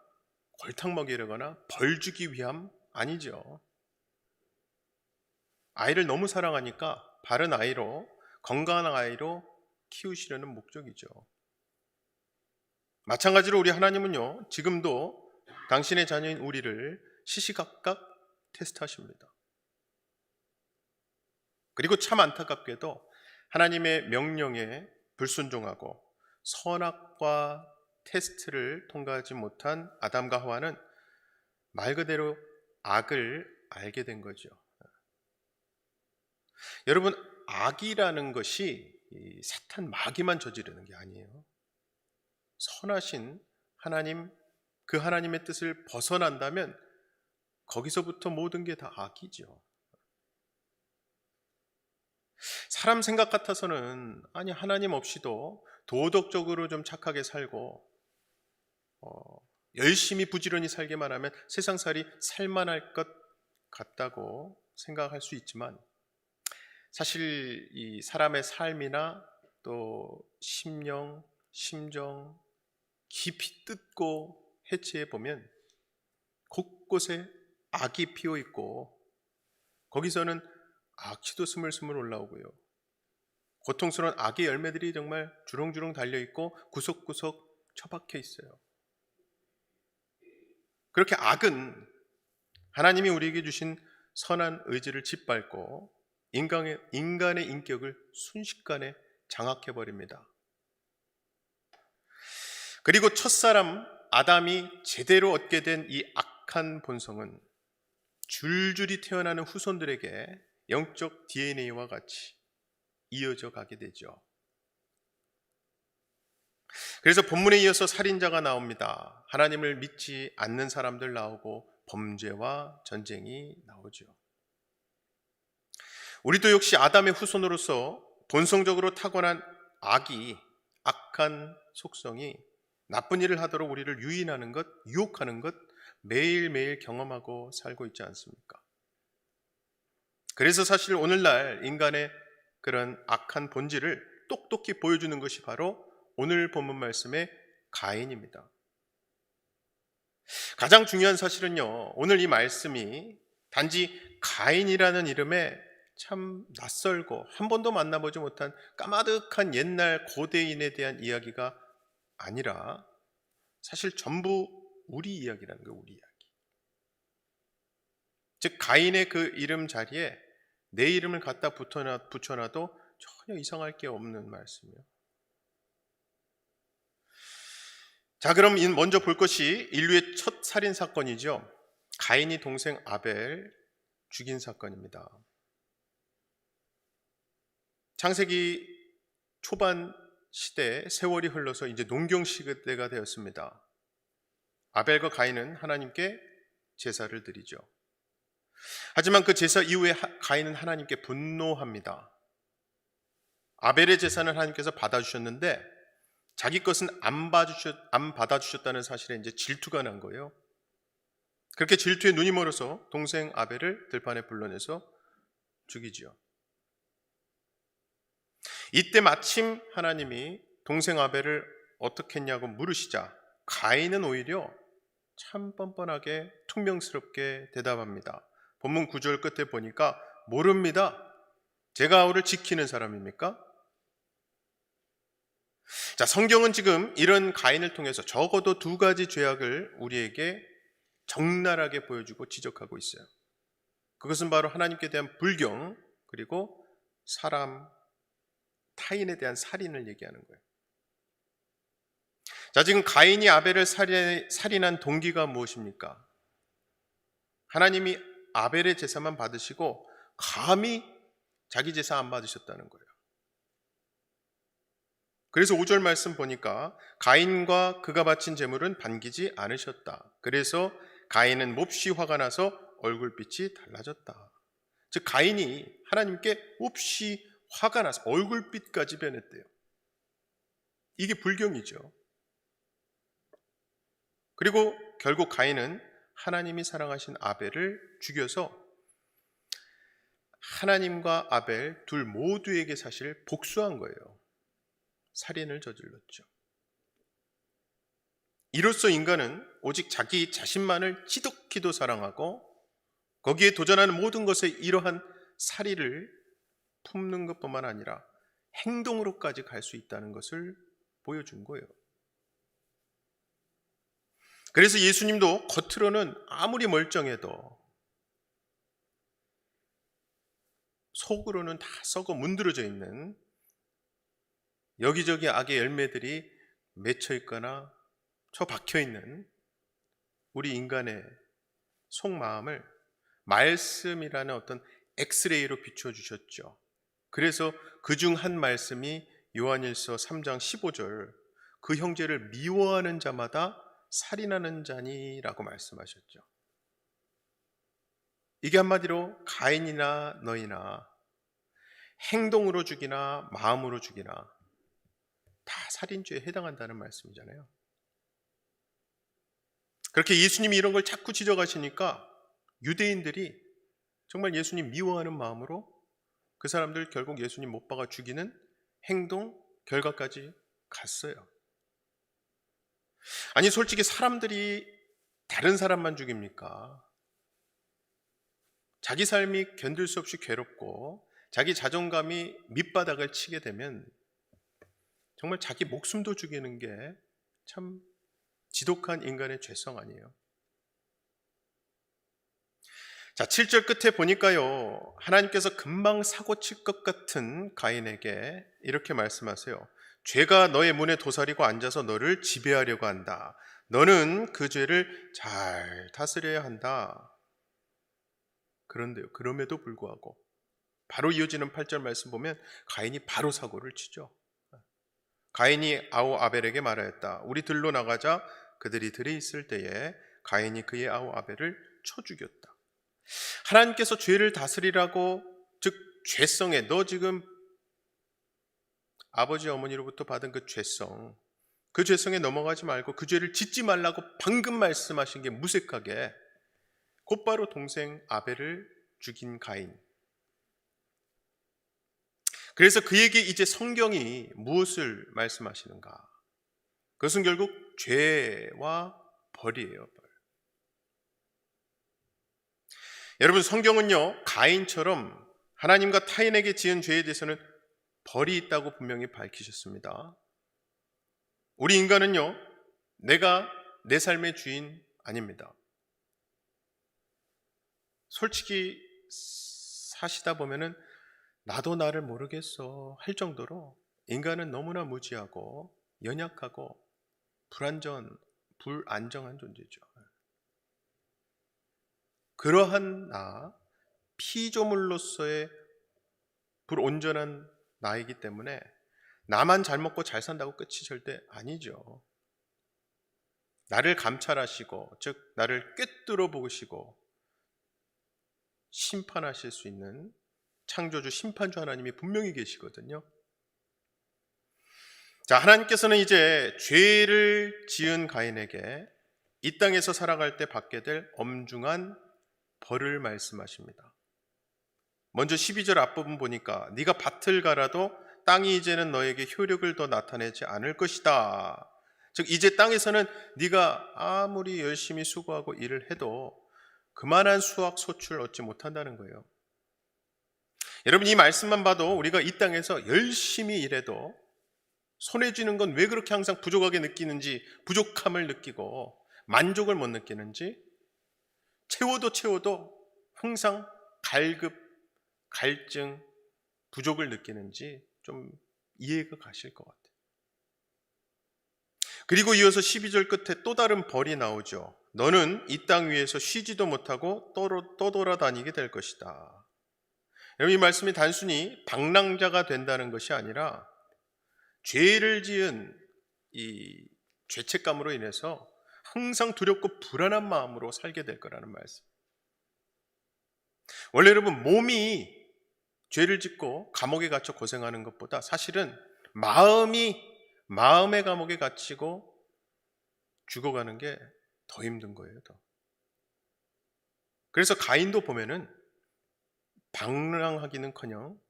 골탕 먹이려거나 벌 주기 위함 아니죠. 아이를 너무 사랑하니까 바른 아이로, 건강한 아이로 키우시려는 목적이죠. 마찬가지로 우리 하나님은요, 지금도 당신의 자녀인 우리를 시시각각 테스트하십니다. 그리고 참 안타깝게도 하나님의 명령에 불순종하고 선악과 테스트를 통과하지 못한 아담과 하와는 말 그대로 악을 알게 된 거죠. 여러분, 악이라는 것이 이 사탄 마귀만 저지르는 게 아니에요. 선하신 하나님, 그 하나님의 뜻을 벗어난다면 거기서부터 모든 게 다 악이죠. 사람 생각 같아서는 아니, 하나님 없이도 도덕적으로 좀 착하게 살고 열심히 부지런히 살기만 하면 세상살이 살만할 것 같다고 생각할 수 있지만, 사실 이 사람의 삶이나 또 심령, 심정 깊이 뜯고 해치해 보면 곳곳에 악이 피어 있고 거기서는 악취도 스물스물 올라오고요. 고통스러운 악의 열매들이 정말 주렁주렁 달려 있고 구석구석 처박혀 있어요. 그렇게 악은 하나님이 우리에게 주신 선한 의지를 짓밟고 인간의 인격을 순식간에 장악해버립니다. 그리고 첫사람 아담이 제대로 얻게 된 이 악한 본성은 줄줄이 태어나는 후손들에게 영적 DNA와 같이 이어져 가게 되죠. 그래서 본문에 이어서 살인자가 나옵니다. 하나님을 믿지 않는 사람들 나오고 범죄와 전쟁이 나오죠. 우리도 역시 아담의 후손으로서 본성적으로 타고난 악한 속성이 나쁜 일을 하도록 우리를 유인하는 것, 유혹하는 것 매일매일 경험하고 살고 있지 않습니까? 그래서 사실 오늘날 인간의 그런 악한 본질을 똑똑히 보여주는 것이 바로 오늘 본문 말씀의 가인입니다. 가장 중요한 사실은요, 오늘 이 말씀이 단지 가인이라는 이름에 참 낯설고 한 번도 만나보지 못한 까마득한 옛날 고대인에 대한 이야기가 아니라 사실 전부 우리 이야기라는 거예요, 우리 이야기. 즉 가인의 그 이름 자리에 내 이름을 갖다 붙여놔도 전혀 이상할 게 없는 말씀이에요. 자, 그럼 먼저 볼 것이 인류의 첫 살인 사건이죠. 가인이 동생 아벨 죽인 사건입니다. 창세기 초반 시대에 세월이 흘러서 이제 농경 시대가 되었습니다. 아벨과 가인은 하나님께 제사를 드리죠. 하지만 그 제사 이후에 가인은 하나님께 분노합니다. 아벨의 제사는 하나님께서 받아주셨는데 자기 것은 안 받아주셨다는 사실에 이제 질투가 난 거예요. 그렇게 질투에 눈이 멀어서 동생 아벨을 들판에 불러내서 죽이지요. 이때 마침 하나님이 동생 아벨을 어떻게 했냐고 물으시자 가인은 오히려 참 뻔뻔하게 퉁명스럽게 대답합니다. 본문 9절 끝에 보니까 모릅니다. 제가 아우를 지키는 사람입니까? 자, 성경은 지금 이런 가인을 통해서 적어도 두 가지 죄악을 우리에게 적나라하게 보여주고 지적하고 있어요. 그것은 바로 하나님께 대한 불경, 그리고 타인에 대한 살인을 얘기하는 거예요. 자, 지금 가인이 아벨을 살인한 동기가 무엇입니까? 하나님이 아벨의 제사만 받으시고 감히 자기 제사 안 받으셨다는 거예요. 그래서 5절 말씀 보니까 가인과 그가 바친 제물은 반기지 않으셨다. 그래서 가인은 몹시 화가 나서 얼굴빛이 달라졌다. 즉 가인이 하나님께 몹시 화가 나서 얼굴빛까지 변했대요. 이게 불경이죠. 그리고 결국 가인은 하나님이 사랑하신 아벨을 죽여서 하나님과 아벨 둘 모두에게 사실 복수한 거예요. 살인을 저질렀죠. 이로써 인간은 오직 자기 자신만을 지독히도 사랑하고 거기에 도전하는 모든 것에 이러한 살인을 품는 것뿐만 아니라 행동으로까지 갈 수 있다는 것을 보여준 거예요. 그래서 예수님도 겉으로는 아무리 멀쩡해도 속으로는 다 썩어 문드러져 있는 여기저기 악의 열매들이 맺혀 있거나 처박혀 있는 우리 인간의 속마음을 말씀이라는 어떤 엑스레이로 비춰주셨죠. 그래서 그중 한 말씀이 요한일서 3장 15절 그 형제를 미워하는 자마다 살인하는 자니라고 말씀하셨죠. 이게 한마디로 가인이나 너희나 행동으로 죽이나 마음으로 죽이나 다 살인죄에 해당한다는 말씀이잖아요. 그렇게 예수님이 이런 걸 자꾸 지적하시니까 유대인들이 정말 예수님 미워하는 마음으로 그 사람들 결국 예수님 못 박아 죽이는 행동 결과까지 갔어요. 아니 솔직히 사람들이 다른 사람만 죽입니까? 자기 삶이 견딜 수 없이 괴롭고 자기 자존감이 밑바닥을 치게 되면 정말 자기 목숨도 죽이는 게 참 지독한 인간의 죄성 아니에요? 자, 7절 끝에 보니까요, 하나님께서 금방 사고칠 것 같은 가인에게 이렇게 말씀하세요. 죄가 너의 문에 도사리고 앉아서 너를 지배하려고 한다. 너는 그 죄를 잘 다스려야 한다. 그런데요, 그럼에도 불구하고 바로 이어지는 8절 말씀 보면 가인이 바로 사고를 치죠. 가인이 아우 아벨에게 말하였다. 우리 들로 나가자. 그들이 들에 있을 때에 가인이 그의 아우 아벨을 쳐 죽였다. 하나님께서 죄를 다스리라고, 즉 죄성에, 너 지금 아버지 어머니로부터 받은 그 죄성에 넘어가지 말고 그 죄를 짓지 말라고 방금 말씀하신 게 무색하게 곧바로 동생 아벨을 죽인 가인. 그래서 그에게 이제 성경이 무엇을 말씀하시는가? 그것은 결국 죄와 벌이에요. 벌. 여러분, 성경은요, 가인처럼 하나님과 타인에게 지은 죄에 대해서는 벌이 있다고 분명히 밝히셨습니다. 우리 인간은요, 내가 내 삶의 주인 아닙니다. 솔직히 사시다 보면은 나도 나를 모르겠어 할 정도로 인간은 너무나 무지하고 연약하고 불안정한 존재죠. 그러한 피조물로서의 불온전한 나이기 때문에 나만 잘 먹고 잘 산다고 끝이 절대 아니죠. 나를 감찰하시고, 즉 나를 꿰뚫어 보시고 심판하실 수 있는 창조주, 심판주 하나님이 분명히 계시거든요. 자, 하나님께서는 이제 죄를 지은 가인에게 이 땅에서 살아갈 때 받게 될 엄중한 벌을 말씀하십니다. 먼저 12절 앞부분 보니까 네가 밭을 갈아도 땅이 이제는 너에게 효력을 더 나타내지 않을 것이다. 즉 이제 땅에서는 네가 아무리 열심히 수고하고 일을 해도 그만한 수확 소출 얻지 못한다는 거예요. 여러분, 이 말씀만 봐도 우리가 이 땅에서 열심히 일해도 손에 쥐는 건 왜 그렇게 항상 부족하게 느끼는지, 부족함을 느끼고 만족을 못 느끼는지, 채워도 항상 갈증, 부족을 느끼는지 좀 이해가 가실 것 같아요. 그리고 이어서 12절 끝에 또 다른 벌이 나오죠. 너는 이 땅 위에서 쉬지도 못하고 떠돌아다니게 될 것이다. 여러분, 이 말씀이 단순히 방랑자가 된다는 것이 아니라 죄를 지은 이 죄책감으로 인해서 항상 두렵고 불안한 마음으로 살게 될 거라는 말씀. 원래 여러분, 몸이 죄를 짓고 감옥에 갇혀 고생하는 것보다 사실은 마음의 감옥에 갇히고 죽어가는 게 더 힘든 거예요. 더. 그래서 가인도 보면은 방랑하기는커녕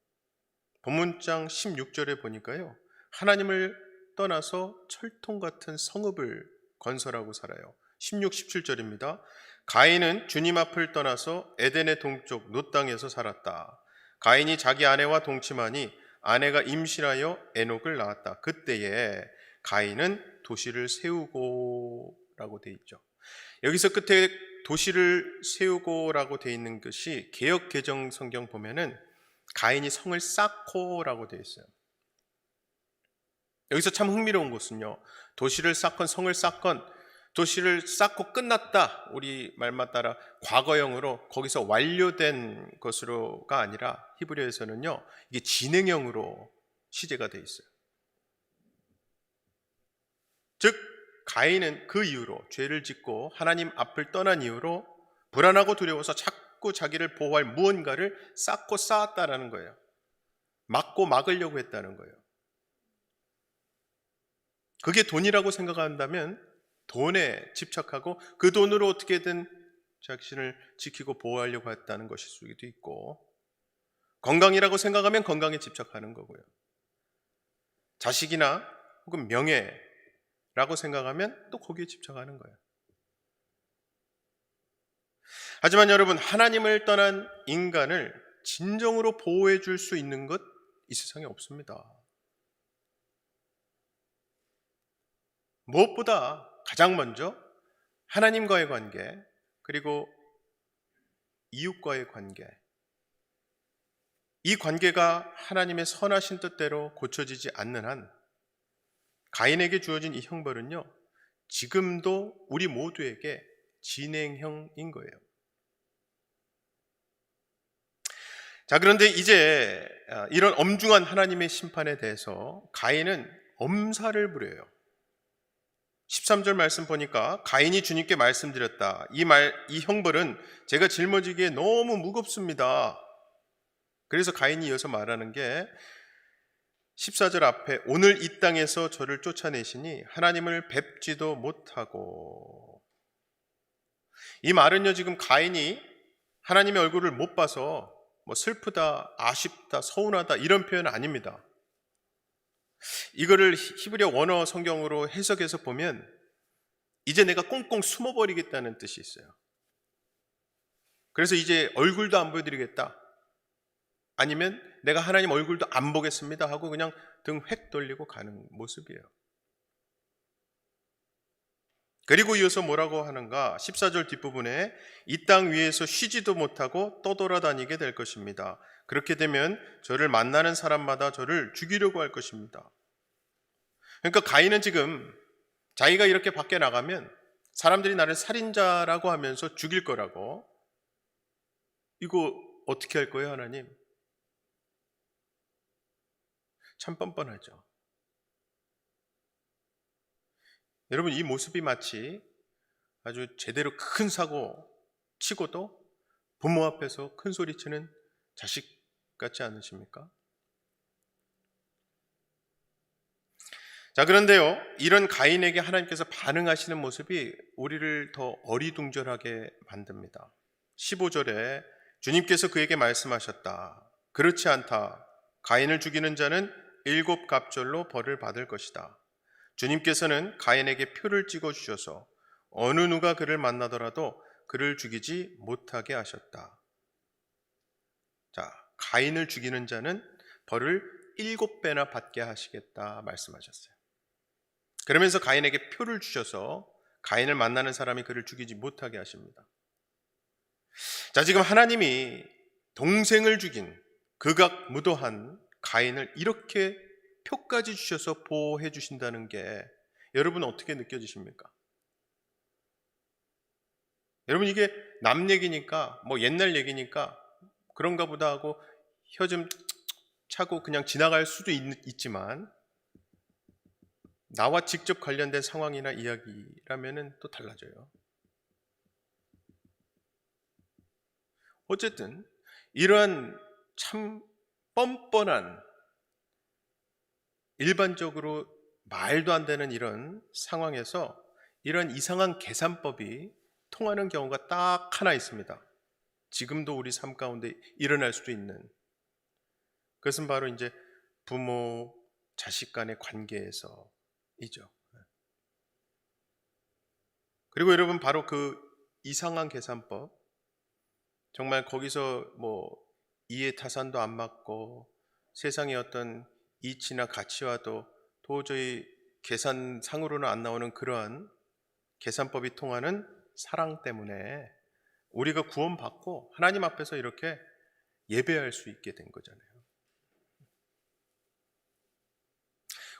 본문장 16절에 보니까요, 하나님을 떠나서 철통 같은 성읍을 건설하고 살아요. 16, 17절입니다. 가인은 주님 앞을 떠나서 에덴의 동쪽 놋 땅에서 살았다. 가인이 자기 아내와 동침하니 아내가 임신하여 에녹을 낳았다. 그때에 가인은 도시를 세우고라고 돼 있죠. 여기서 끝에 도시를 세우고라고 돼 있는 것이 개역 개정 성경 보면은 가인이 성을 쌓고라고 돼 있어요. 여기서 참 흥미로운 것은요, 도시를 쌓건 성을 쌓건 도시를 쌓고 끝났다, 우리 말만 따라 과거형으로 거기서 완료된 것으로가 아니라 히브리어에서는요, 이게 진행형으로 시제가 돼 있어요. 즉 가인은 그 이후로 죄를 짓고 하나님 앞을 떠난 이후로 불안하고 두려워서 자꾸 자기를 보호할 무언가를 쌓고 쌓았다라는 거예요. 막으려고 했다는 거예요. 그게 돈이라고 생각한다면 돈에 집착하고 그 돈으로 어떻게든 자신을 지키고 보호하려고 했다는 것일 수도 있고, 건강이라고 생각하면 건강에 집착하는 거고요. 자식이나 혹은 명예라고 생각하면 또 거기에 집착하는 거예요. 하지만 여러분, 하나님을 떠난 인간을 진정으로 보호해 줄 수 있는 것 이 세상에 없습니다. 무엇보다 가장 먼저 하나님과의 관계, 그리고 이웃과의 관계, 이 관계가 하나님의 선하신 뜻대로 고쳐지지 않는 한 가인에게 주어진 이 형벌은요, 지금도 우리 모두에게 진행형인 거예요. 자, 그런데 이제 이런 엄중한 하나님의 심판에 대해서 가인은 엄살을 부려요. 13절 말씀 보니까 가인이 주님께 말씀드렸다. 이 형벌은 제가 짊어지기에 너무 무겁습니다. 그래서 가인이 이어서 말하는 게 14절 앞에 오늘 이 땅에서 저를 쫓아내시니 하나님을 뵙지도 못하고, 이 말은요, 지금 가인이 하나님의 얼굴을 못 봐서 뭐 슬프다, 아쉽다, 서운하다 이런 표현은 아닙니다. 이거를 히브리어 원어 성경으로 해석해서 보면 이제 내가 꽁꽁 숨어버리겠다는 뜻이 있어요. 그래서 이제 얼굴도 안 보여드리겠다, 아니면 내가 하나님 얼굴도 안 보겠습니다 하고 그냥 등 획 돌리고 가는 모습이에요. 그리고 이어서 뭐라고 하는가? 14절 뒷부분에 이 땅 위에서 쉬지도 못하고 떠돌아다니게 될 것입니다. 그렇게 되면 저를 만나는 사람마다 저를 죽이려고 할 것입니다. 그러니까 가인은 지금 자기가 이렇게 밖에 나가면 사람들이 나를 살인자라고 하면서 죽일 거라고, 이거 어떻게 할 거예요, 하나님? 참 뻔뻔하죠. 여러분, 이 모습이 마치 아주 제대로 큰 사고 치고도 부모 앞에서 큰 소리 치는 자식 같지 않으십니까? 자, 그런데요, 이런 가인에게 하나님께서 반응하시는 모습이 우리를 더 어리둥절하게 만듭니다. 15절에 주님께서 그에게 말씀하셨다. 그렇지 않다. 가인을 죽이는 자는 7갑절로 벌을 받을 것이다. 주님께서는 가인에게 표를 찍어주셔서 어느 누가 그를 만나더라도 그를 죽이지 못하게 하셨다. 자, 가인을 죽이는 자는 벌을 7배나 받게 하시겠다 말씀하셨어요. 그러면서 가인에게 표를 주셔서 가인을 만나는 사람이 그를 죽이지 못하게 하십니다. 자, 지금 하나님이 동생을 죽인 극악무도한 가인을 이렇게 표까지 주셔서 보호해 주신다는 게 여러분 어떻게 느껴지십니까? 여러분, 이게 남 얘기니까, 뭐 옛날 얘기니까 그런가 보다 하고 혀 좀 차고 그냥 지나갈 수도 있지만, 나와 직접 관련된 상황이나 이야기라면은 또 달라져요. 어쨌든 이러한 참 뻔뻔한, 일반적으로 말도 안 되는 이런 상황에서 이런 이상한 계산법이 통하는 경우가 딱 하나 있습니다. 지금도 우리 삶 가운데 일어날 수도 있는, 그것은 바로 이제 부모, 자식 간의 관계에서이죠. 그리고 여러분, 바로 그 이상한 계산법, 정말 거기서 뭐 이해타산도 안 맞고 세상의 어떤 이치나 가치와도 도저히 계산상으로는 안 나오는 그러한 계산법이 통하는 사랑 때문에 우리가 구원받고 하나님 앞에서 이렇게 예배할 수 있게 된 거잖아요.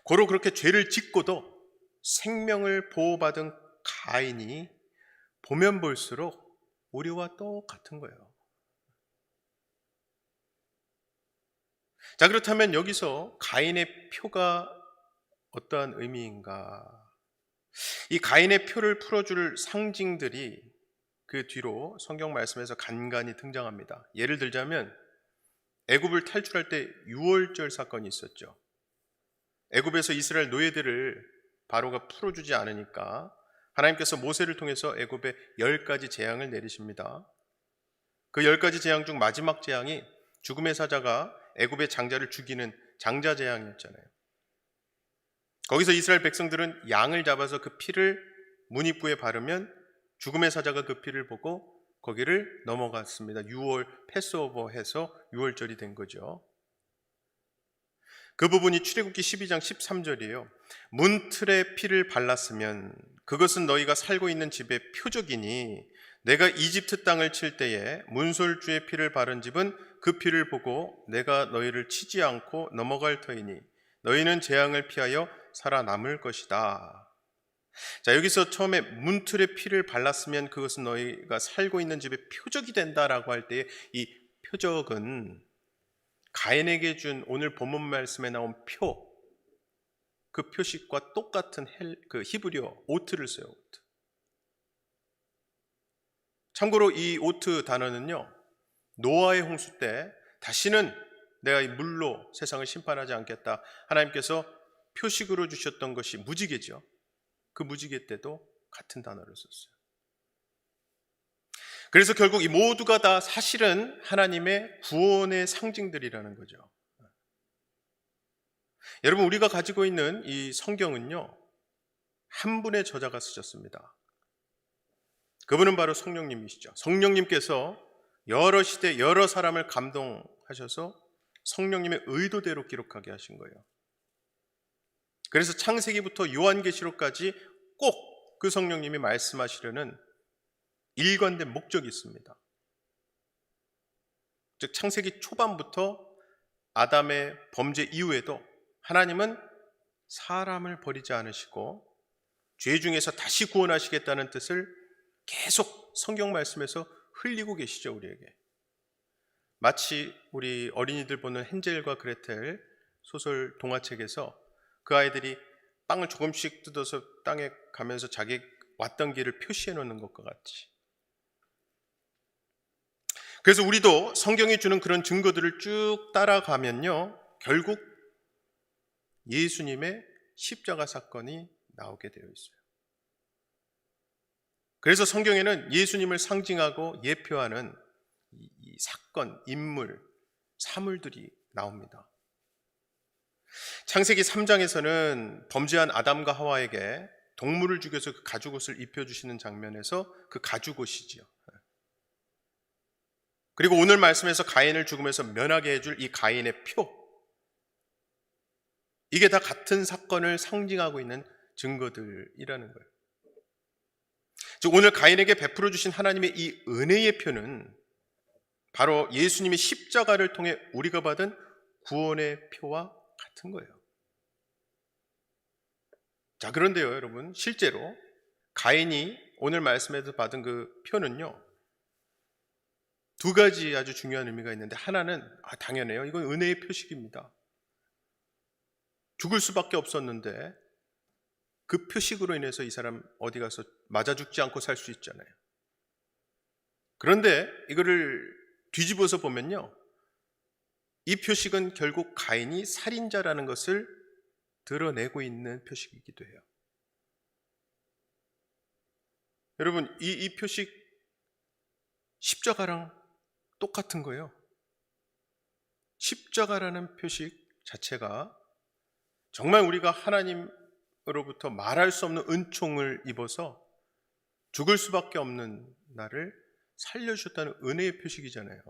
고로 그렇게 죄를 짓고도 생명을 보호받은 가인이 보면 볼수록 우리와 똑같은 거예요. 자, 그렇다면 여기서 가인의 표가 어떠한 의미인가? 이 가인의 표를 풀어줄 상징들이 그 뒤로 성경 말씀에서 간간히 등장합니다. 예를 들자면 애굽을 탈출할 때 유월절 사건이 있었죠. 애굽에서 이스라엘 노예들을 바로가 풀어주지 않으니까 하나님께서 모세를 통해서 애굽에 10가지 재앙을 내리십니다. 그 10가지 재앙 중 마지막 재앙이 죽음의 사자가 애굽의 장자를 죽이는 장자 재앙이었잖아요. 거기서 이스라엘 백성들은 양을 잡아서 그 피를 문입구에 바르면 죽음의 사자가 그 피를 보고 거기를 넘어갔습니다. 6월 패스오버 해서 6월절이 된 거죠. 그 부분이 출애굽기 12장 13절이에요. 문틀에 피를 발랐으면 그것은 너희가 살고 있는 집의 표적이니 내가 이집트 땅을 칠 때에 문설주의 피를 바른 집은 그 피를 보고 내가 너희를 치지 않고 넘어갈 터이니 너희는 재앙을 피하여 살아남을 것이다. 자, 여기서 처음에 문틀에 피를 발랐으면 그것은 너희가 살고 있는 집의 표적이 된다라고 할 때 이 표적은 가인에게 준 오늘 본문 말씀에 나온 표, 그 표식과 똑같은 그 히브리어 오트를 써요. 오트. 참고로 이 오트 단어는요, 노아의 홍수 때 다시는 내가 이 물로 세상을 심판하지 않겠다, 하나님께서 표식으로 주셨던 것이 무지개죠. 그 무지개 때도 같은 단어를 썼어요. 그래서 결국 이 모두가 다 사실은 하나님의 구원의 상징들이라는 거죠. 여러분, 우리가 가지고 있는 이 성경은요, 한 분의 저자가 쓰셨습니다. 그분은 바로 성령님이시죠. 성령님께서 여러 시대 여러 사람을 감동하셔서 성령님의 의도대로 기록하게 하신 거예요. 그래서 창세기부터 요한계시록까지 꼭 그 성령님이 말씀하시려는 일관된 목적이 있습니다. 즉 창세기 초반부터 아담의 범죄 이후에도 하나님은 사람을 버리지 않으시고 죄 중에서 다시 구원하시겠다는 뜻을 계속 성경 말씀에서 흘리고 계시죠, 우리에게. 마치 우리 어린이들 보는 헨젤과 그레텔 소설 동화책에서 그 아이들이 빵을 조금씩 뜯어서 땅에 가면서 자기 왔던 길을 표시해 놓는 것과 같이. 그래서 우리도 성경이 주는 그런 증거들을 쭉 따라가면요, 결국 예수님의 십자가 사건이 나오게 되어 있어요. 그래서 성경에는 예수님을 상징하고 예표하는 이 사건, 인물, 사물들이 나옵니다. 창세기 3장에서는 범죄한 아담과 하와에게 동물을 죽여서 그 가죽옷을 입혀주시는 장면에서 그 가죽옷이지요. 그리고 오늘 말씀에서 가인을 죽음에서 면하게 해줄 이 가인의 표, 이게 다 같은 사건을 상징하고 있는 증거들이라는 거예요. 즉 오늘 가인에게 베풀어 주신 하나님의 이 은혜의 표는 바로 예수님이 십자가를 통해 우리가 받은 구원의 표와 같은 거예요. 자, 그런데요, 여러분, 실제로 가인이 오늘 말씀에서 받은 그 표는요, 두 가지 아주 중요한 의미가 있는데, 하나는 당연해요. 이건 은혜의 표식입니다. 죽을 수밖에 없었는데 그 표식으로 인해서 이 사람 어디 가서 맞아 죽지 않고 살 수 있잖아요. 그런데 이거를 뒤집어서 보면요, 이 표식은 결국 가인이 살인자라는 것을 드러내고 있는 표식이기도 해요. 여러분, 이 표식 십자가랑 똑같은 거예요. 십자가라는 표식 자체가 정말 우리가 하나님으로부터 말할 수 없는 은총을 입어서 죽을 수밖에 없는 나를 살려주셨다는 은혜의 표식이잖아요.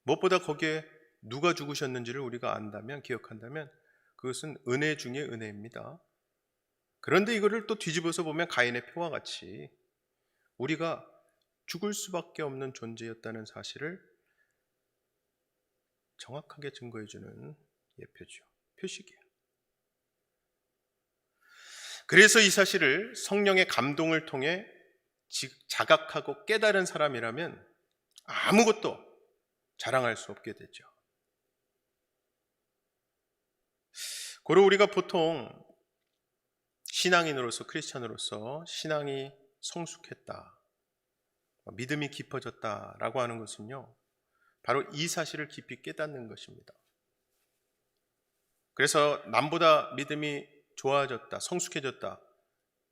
무엇보다 거기에 누가 죽으셨는지를 우리가 안다면, 기억한다면 그것은 은혜 중에 은혜입니다. 그런데 이거를 또 뒤집어서 보면 가인의 표와 같이 우리가 죽을 수밖에 없는 존재였다는 사실을 정확하게 증거해주는 예표죠. 표식이에요. 그래서 이 사실을 성령의 감동을 통해 자각하고 깨달은 사람이라면 아무것도 자랑할 수 없게 되죠. 고로 우리가 보통 신앙인으로서, 크리스찬으로서 신앙이 성숙했다, 믿음이 깊어졌다라고 하는 것은요, 바로 이 사실을 깊이 깨닫는 것입니다. 그래서 남보다 믿음이 좋아졌다, 성숙해졌다,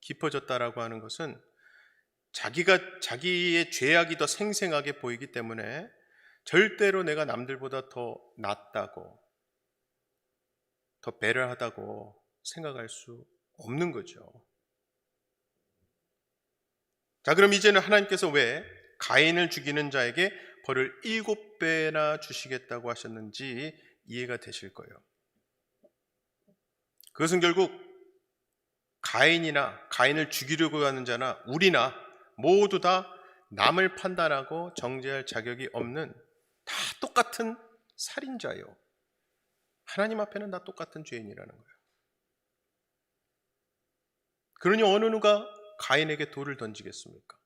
깊어졌다라고 하는 것은 자기의 죄악이 더 생생하게 보이기 때문에 절대로 내가 남들보다 더 낫다고, 더 배려하다고 생각할 수 없는 거죠. 자, 그럼 이제는 하나님께서 왜 가인을 죽이는 자에게 벌을 7배나 주시겠다고 하셨는지 이해가 되실 거예요. 그것은 결국 가인을 죽이려고 하는 자나 우리나 모두 다 남을 판단하고 정죄할 자격이 없는 다 똑같은 살인자요. 하나님 앞에는 다 똑같은 죄인이라는 거예요. 그러니 어느 누가 가인에게 돌을 던지겠습니까?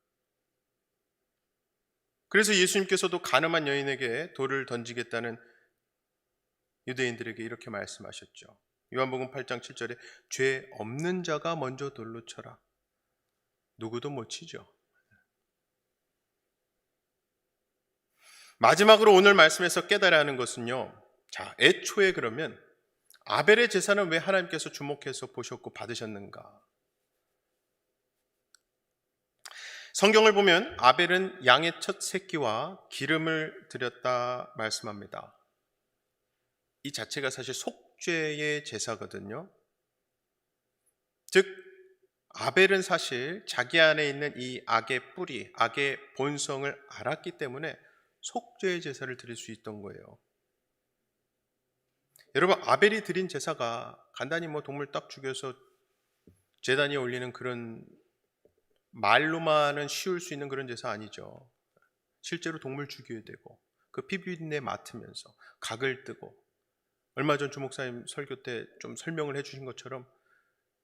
그래서 예수님께서도 가늠한 여인에게 돌을 던지겠다는 유대인들에게 이렇게 말씀하셨죠. 요한복음 8장 7절에 죄 없는 자가 먼저 돌로 쳐라. 누구도 못 치죠. 마지막으로 오늘 말씀에서 깨달아야 하는 것은요. 자, 애초에 그러면 아벨의 제사는 왜 하나님께서 주목해서 보셨고 받으셨는가? 성경을 보면 아벨은 양의 첫 새끼와 기름을 드렸다 말씀합니다. 이 자체가 사실 속죄의 제사거든요. 즉 아벨은 사실 자기 안에 있는 이 악의 뿌리, 악의 본성을 알았기 때문에 속죄의 제사를 드릴 수 있던 거예요. 여러분, 아벨이 드린 제사가 간단히 동물 딱 죽여서 제단에 올리는 그런 말로만은 쉬울 수 있는 그런 제사 아니죠. 실제로 동물 죽여야 되고 그 피비린내 맡으면서 각을 뜨고, 얼마 전 주목사님 설교 때 좀 설명을 해주신 것처럼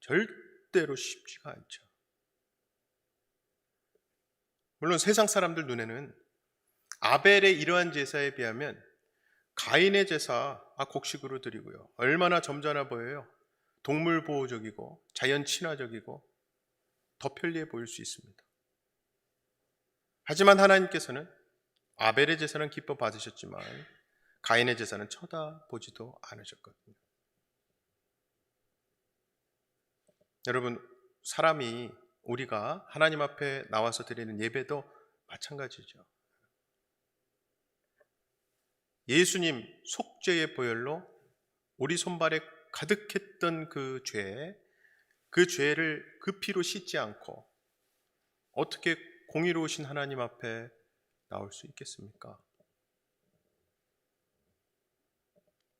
절대로 쉽지가 않죠. 물론 세상 사람들 눈에는 아벨의 이러한 제사에 비하면 가인의 제사 곡식으로 드리고요, 얼마나 점잖아 보여요. 동물 보호적이고 자연 친화적이고 더 편리해 보일 수 있습니다. 하지만 하나님께서는 아벨의 제사는 기뻐 받으셨지만 가인의 제사는 쳐다보지도 않으셨거든요. 여러분, 우리가 하나님 앞에 나와서 드리는 예배도 마찬가지죠. 예수님 속죄의 보혈로 우리 손발에 가득했던 그 죄를 그 피로 씻지 않고 어떻게 공의로우신 하나님 앞에 나올 수 있겠습니까?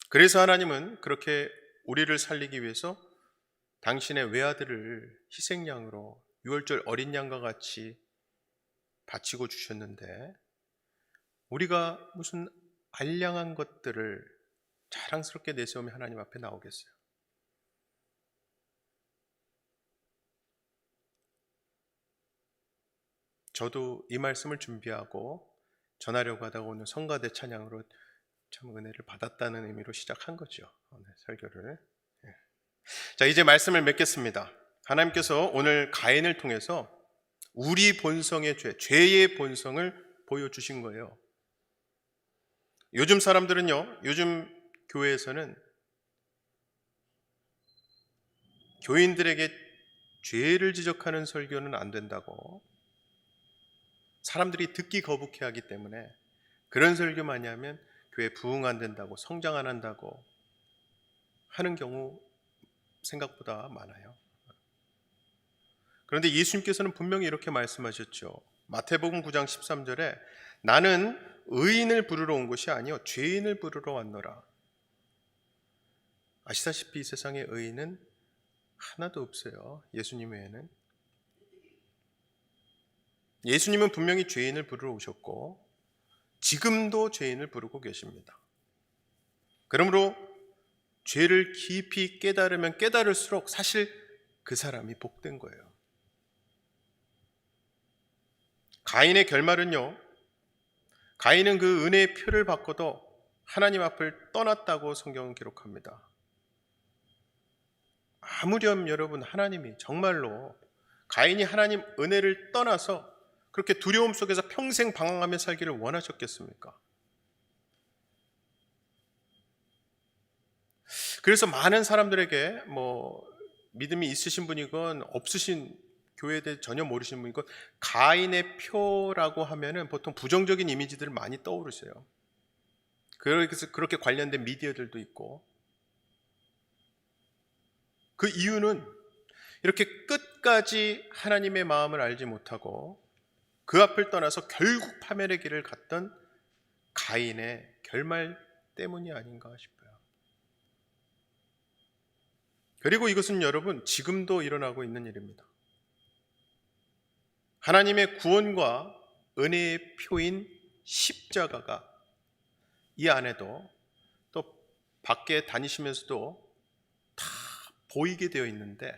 그래서 하나님은 그렇게 우리를 살리기 위해서 당신의 외아들을 희생양으로 유월절 어린 양과 같이 바치고 주셨는데, 우리가 무슨 알량한 것들을 자랑스럽게 내세우며 하나님 앞에 나오겠어요? 저도 이 말씀을 준비하고 전하려고 하다가 오늘 성가대 찬양으로 참 은혜를 받았다는 의미로 시작한 거죠, 오늘 설교를. 자, 이제 말씀을 맺겠습니다. 하나님께서 오늘 가인을 통해서 우리 본성의 죄의 본성을 보여주신 거예요. 요즘 사람들은요, 요즘 교회에서는 교인들에게 죄를 지적하는 설교는 안 된다고, 사람들이 듣기 거북해 하기 때문에 그런 설교 많이 하면 교회 부흥 안 된다고, 성장 안 한다고 하는 경우 생각보다 많아요. 그런데 예수님께서는 분명히 이렇게 말씀하셨죠. 마태복음 9장 13절에 나는 의인을 부르러 온 것이 아니요 죄인을 부르러 왔노라. 아시다시피 이 세상에 의인은 하나도 없어요. 예수님 외에는. 예수님은 분명히 죄인을 부르러 오셨고 지금도 죄인을 부르고 계십니다. 그러므로 죄를 깊이 깨달으면 깨달을수록 사실 그 사람이 복된 거예요. 가인의 결말은요, 가인은 그 은혜의 표를 받고도 하나님 앞을 떠났다고 성경은 기록합니다. 아무렴 여러분, 하나님이 정말로 가인이 하나님 은혜를 떠나서 그렇게 두려움 속에서 평생 방황하며 살기를 원하셨겠습니까? 그래서 많은 사람들에게 믿음이 있으신 분이건 없으신, 교회에 대해 전혀 모르시는 분이건 가인의 표라고 하면은 보통 부정적인 이미지들을 많이 떠오르세요. 그래서 그렇게 관련된 미디어들도 있고, 그 이유는 이렇게 끝까지 하나님의 마음을 알지 못하고 그 앞을 떠나서 결국 파멸의 길을 갔던 가인의 결말 때문이 아닌가 싶어요. 그리고 이것은 여러분 지금도 일어나고 있는 일입니다. 하나님의 구원과 은혜의 표인 십자가가 이 안에도 또 밖에 다니시면서도 다 보이게 되어 있는데,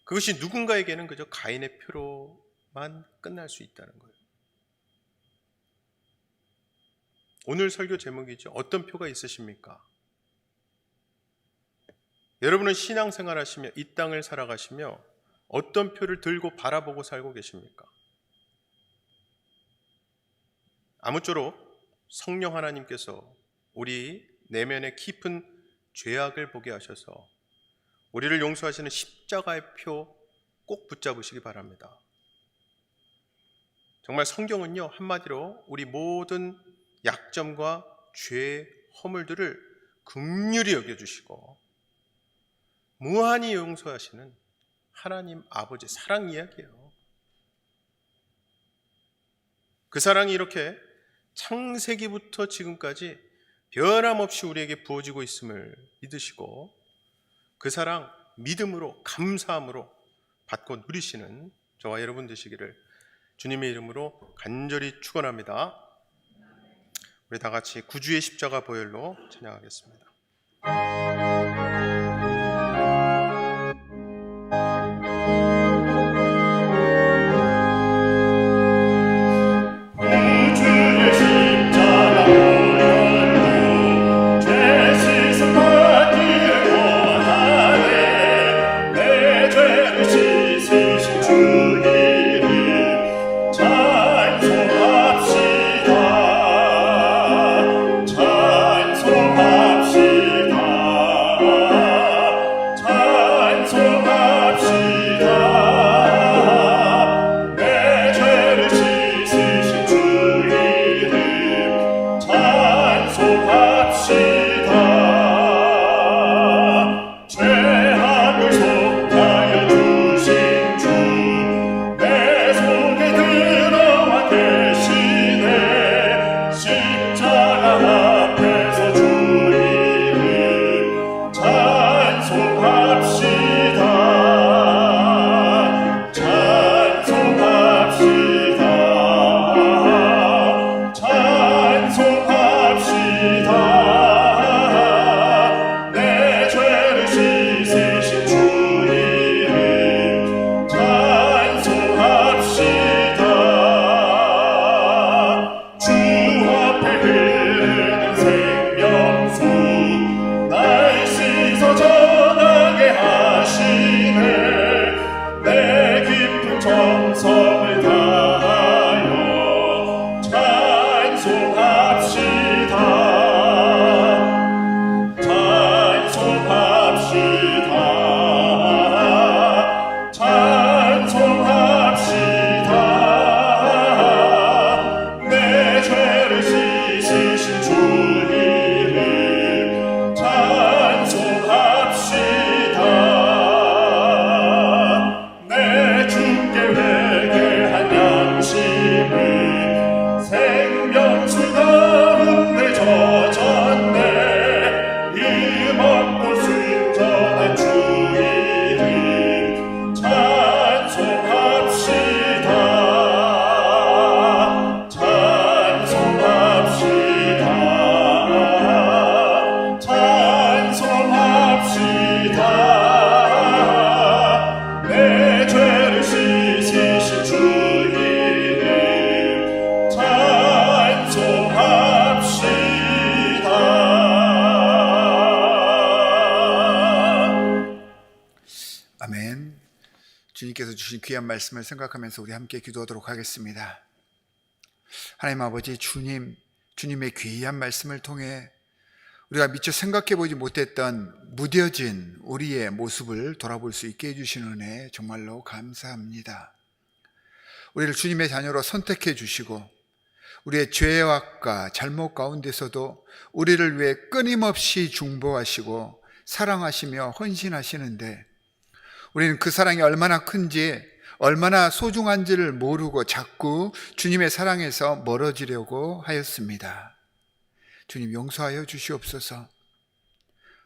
그것이 누군가에게는 그저 가인의 표로만 끝날 수 있다는 거예요. 오늘 설교 제목이죠. 어떤 표가 있으십니까? 여러분은 신앙생활 하시며 이 땅을 살아가시며 어떤 표를 들고 바라보고 살고 계십니까? 아무쪼록 성령 하나님께서 우리 내면의 깊은 죄악을 보게 하셔서 우리를 용서하시는 십자가의 표 꼭 붙잡으시기 바랍니다. 정말 성경은요, 한마디로 우리 모든 약점과 죄의 허물들을 긍휼히 여겨주시고 무한히 용서하시는 하나님 아버지 사랑 이야기예요. 그 사랑이 이렇게 창세기부터 지금까지 변함없이 우리에게 부어지고 있음을 믿으시고 그 사랑 믿음으로 감사함으로 받고 누리시는 저와 여러분 되시기를 주님의 이름으로 간절히 축원합니다. 우리 다 같이 구주의 십자가 보혈로 찬양하겠습니다. 아멘. 주님께서 주신 귀한 말씀을 생각하면서 우리 함께 기도하도록 하겠습니다. 하나님 아버지, 주님의 귀한 말씀을 통해 우리가 미처 생각해보지 못했던 무뎌진 우리의 모습을 돌아볼 수 있게 해주신 은혜 정말로 감사합니다. 우리를 주님의 자녀로 선택해 주시고 우리의 죄악과 잘못 가운데서도 우리를 위해 끊임없이 중보하시고 사랑하시며 헌신하시는데 우리는 그 사랑이 얼마나 큰지 얼마나 소중한지를 모르고 자꾸 주님의 사랑에서 멀어지려고 하였습니다. 주님 용서하여 주시옵소서.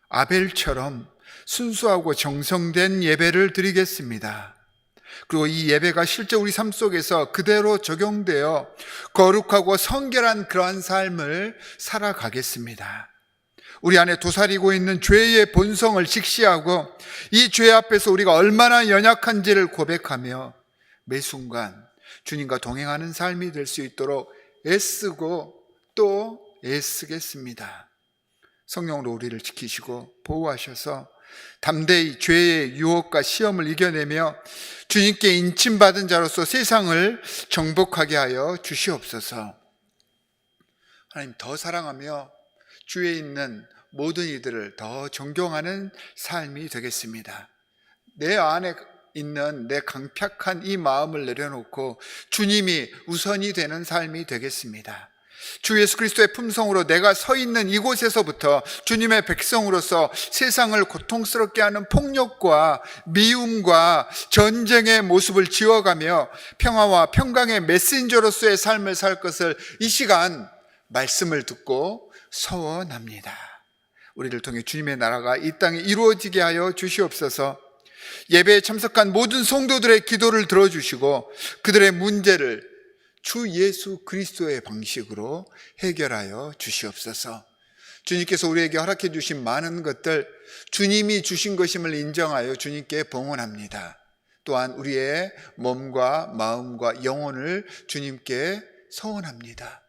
아벨처럼 순수하고 정성된 예배를 드리겠습니다. 그리고 이 예배가 실제 우리 삶 속에서 그대로 적용되어 거룩하고 성결한 그러한 삶을 살아가겠습니다. 우리 안에 도사리고 있는 죄의 본성을 직시하고 이 죄 앞에서 우리가 얼마나 연약한지를 고백하며 매 순간 주님과 동행하는 삶이 될 수 있도록 애쓰고 또 애쓰겠습니다. 성령으로 우리를 지키시고 보호하셔서 담대히 죄의 유혹과 시험을 이겨내며 주님께 인침받은 자로서 세상을 정복하게 하여 주시옵소서. 하나님, 더 사랑하며 주위에 있는 모든 이들을 더 존경하는 삶이 되겠습니다. 내 안에 있는 내 강팍한 이 마음을 내려놓고 주님이 우선이 되는 삶이 되겠습니다. 주 예수 그리스도의 품성으로 내가 서 있는 이곳에서부터 주님의 백성으로서 세상을 고통스럽게 하는 폭력과 미움과 전쟁의 모습을 지워가며 평화와 평강의 메신저로서의 삶을 살 것을 이 시간 말씀을 듣고 서원합니다. 우리를 통해 주님의 나라가 이 땅에 이루어지게 하여 주시옵소서. 예배에 참석한 모든 성도들의 기도를 들어주시고 그들의 문제를 주 예수 그리스도의 방식으로 해결하여 주시옵소서. 주님께서 우리에게 허락해 주신 많은 것들 주님이 주신 것임을 인정하여 주님께 봉헌합니다. 또한 우리의 몸과 마음과 영혼을 주님께 서원합니다.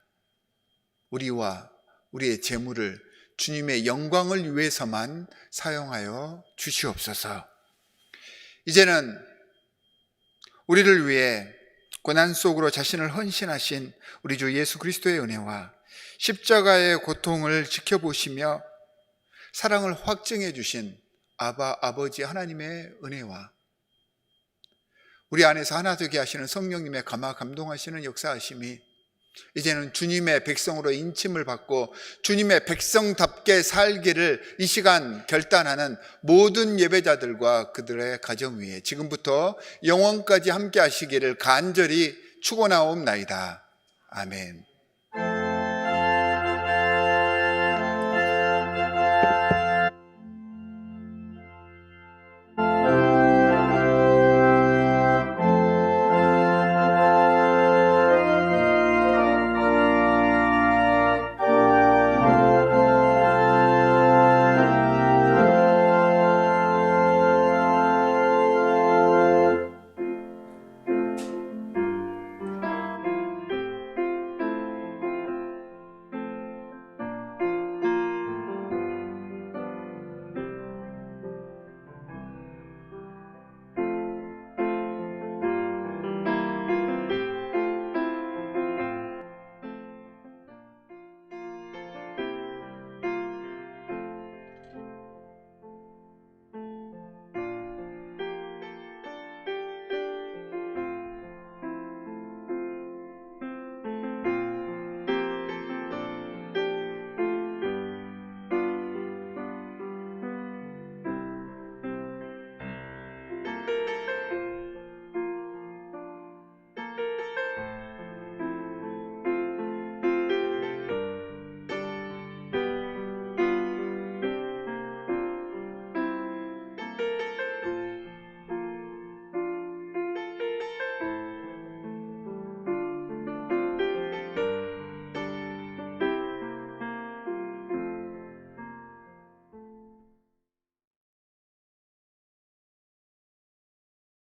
우리와 우리의 재물을 주님의 영광을 위해서만 사용하여 주시옵소서. 이제는 우리를 위해 고난 속으로 자신을 헌신하신 우리 주 예수 그리스도의 은혜와 십자가의 고통을 지켜보시며 사랑을 확증해 주신 아버지 하나님의 은혜와 우리 안에서 하나 되게 하시는 성령님의 감동하시는 역사하심이 이제는 주님의 백성으로 인침을 받고 주님의 백성답게 살기를 이 시간 결단하는 모든 예배자들과 그들의 가정 위에 지금부터 영원까지 함께 하시기를 간절히 축원하옵나이다. 아멘.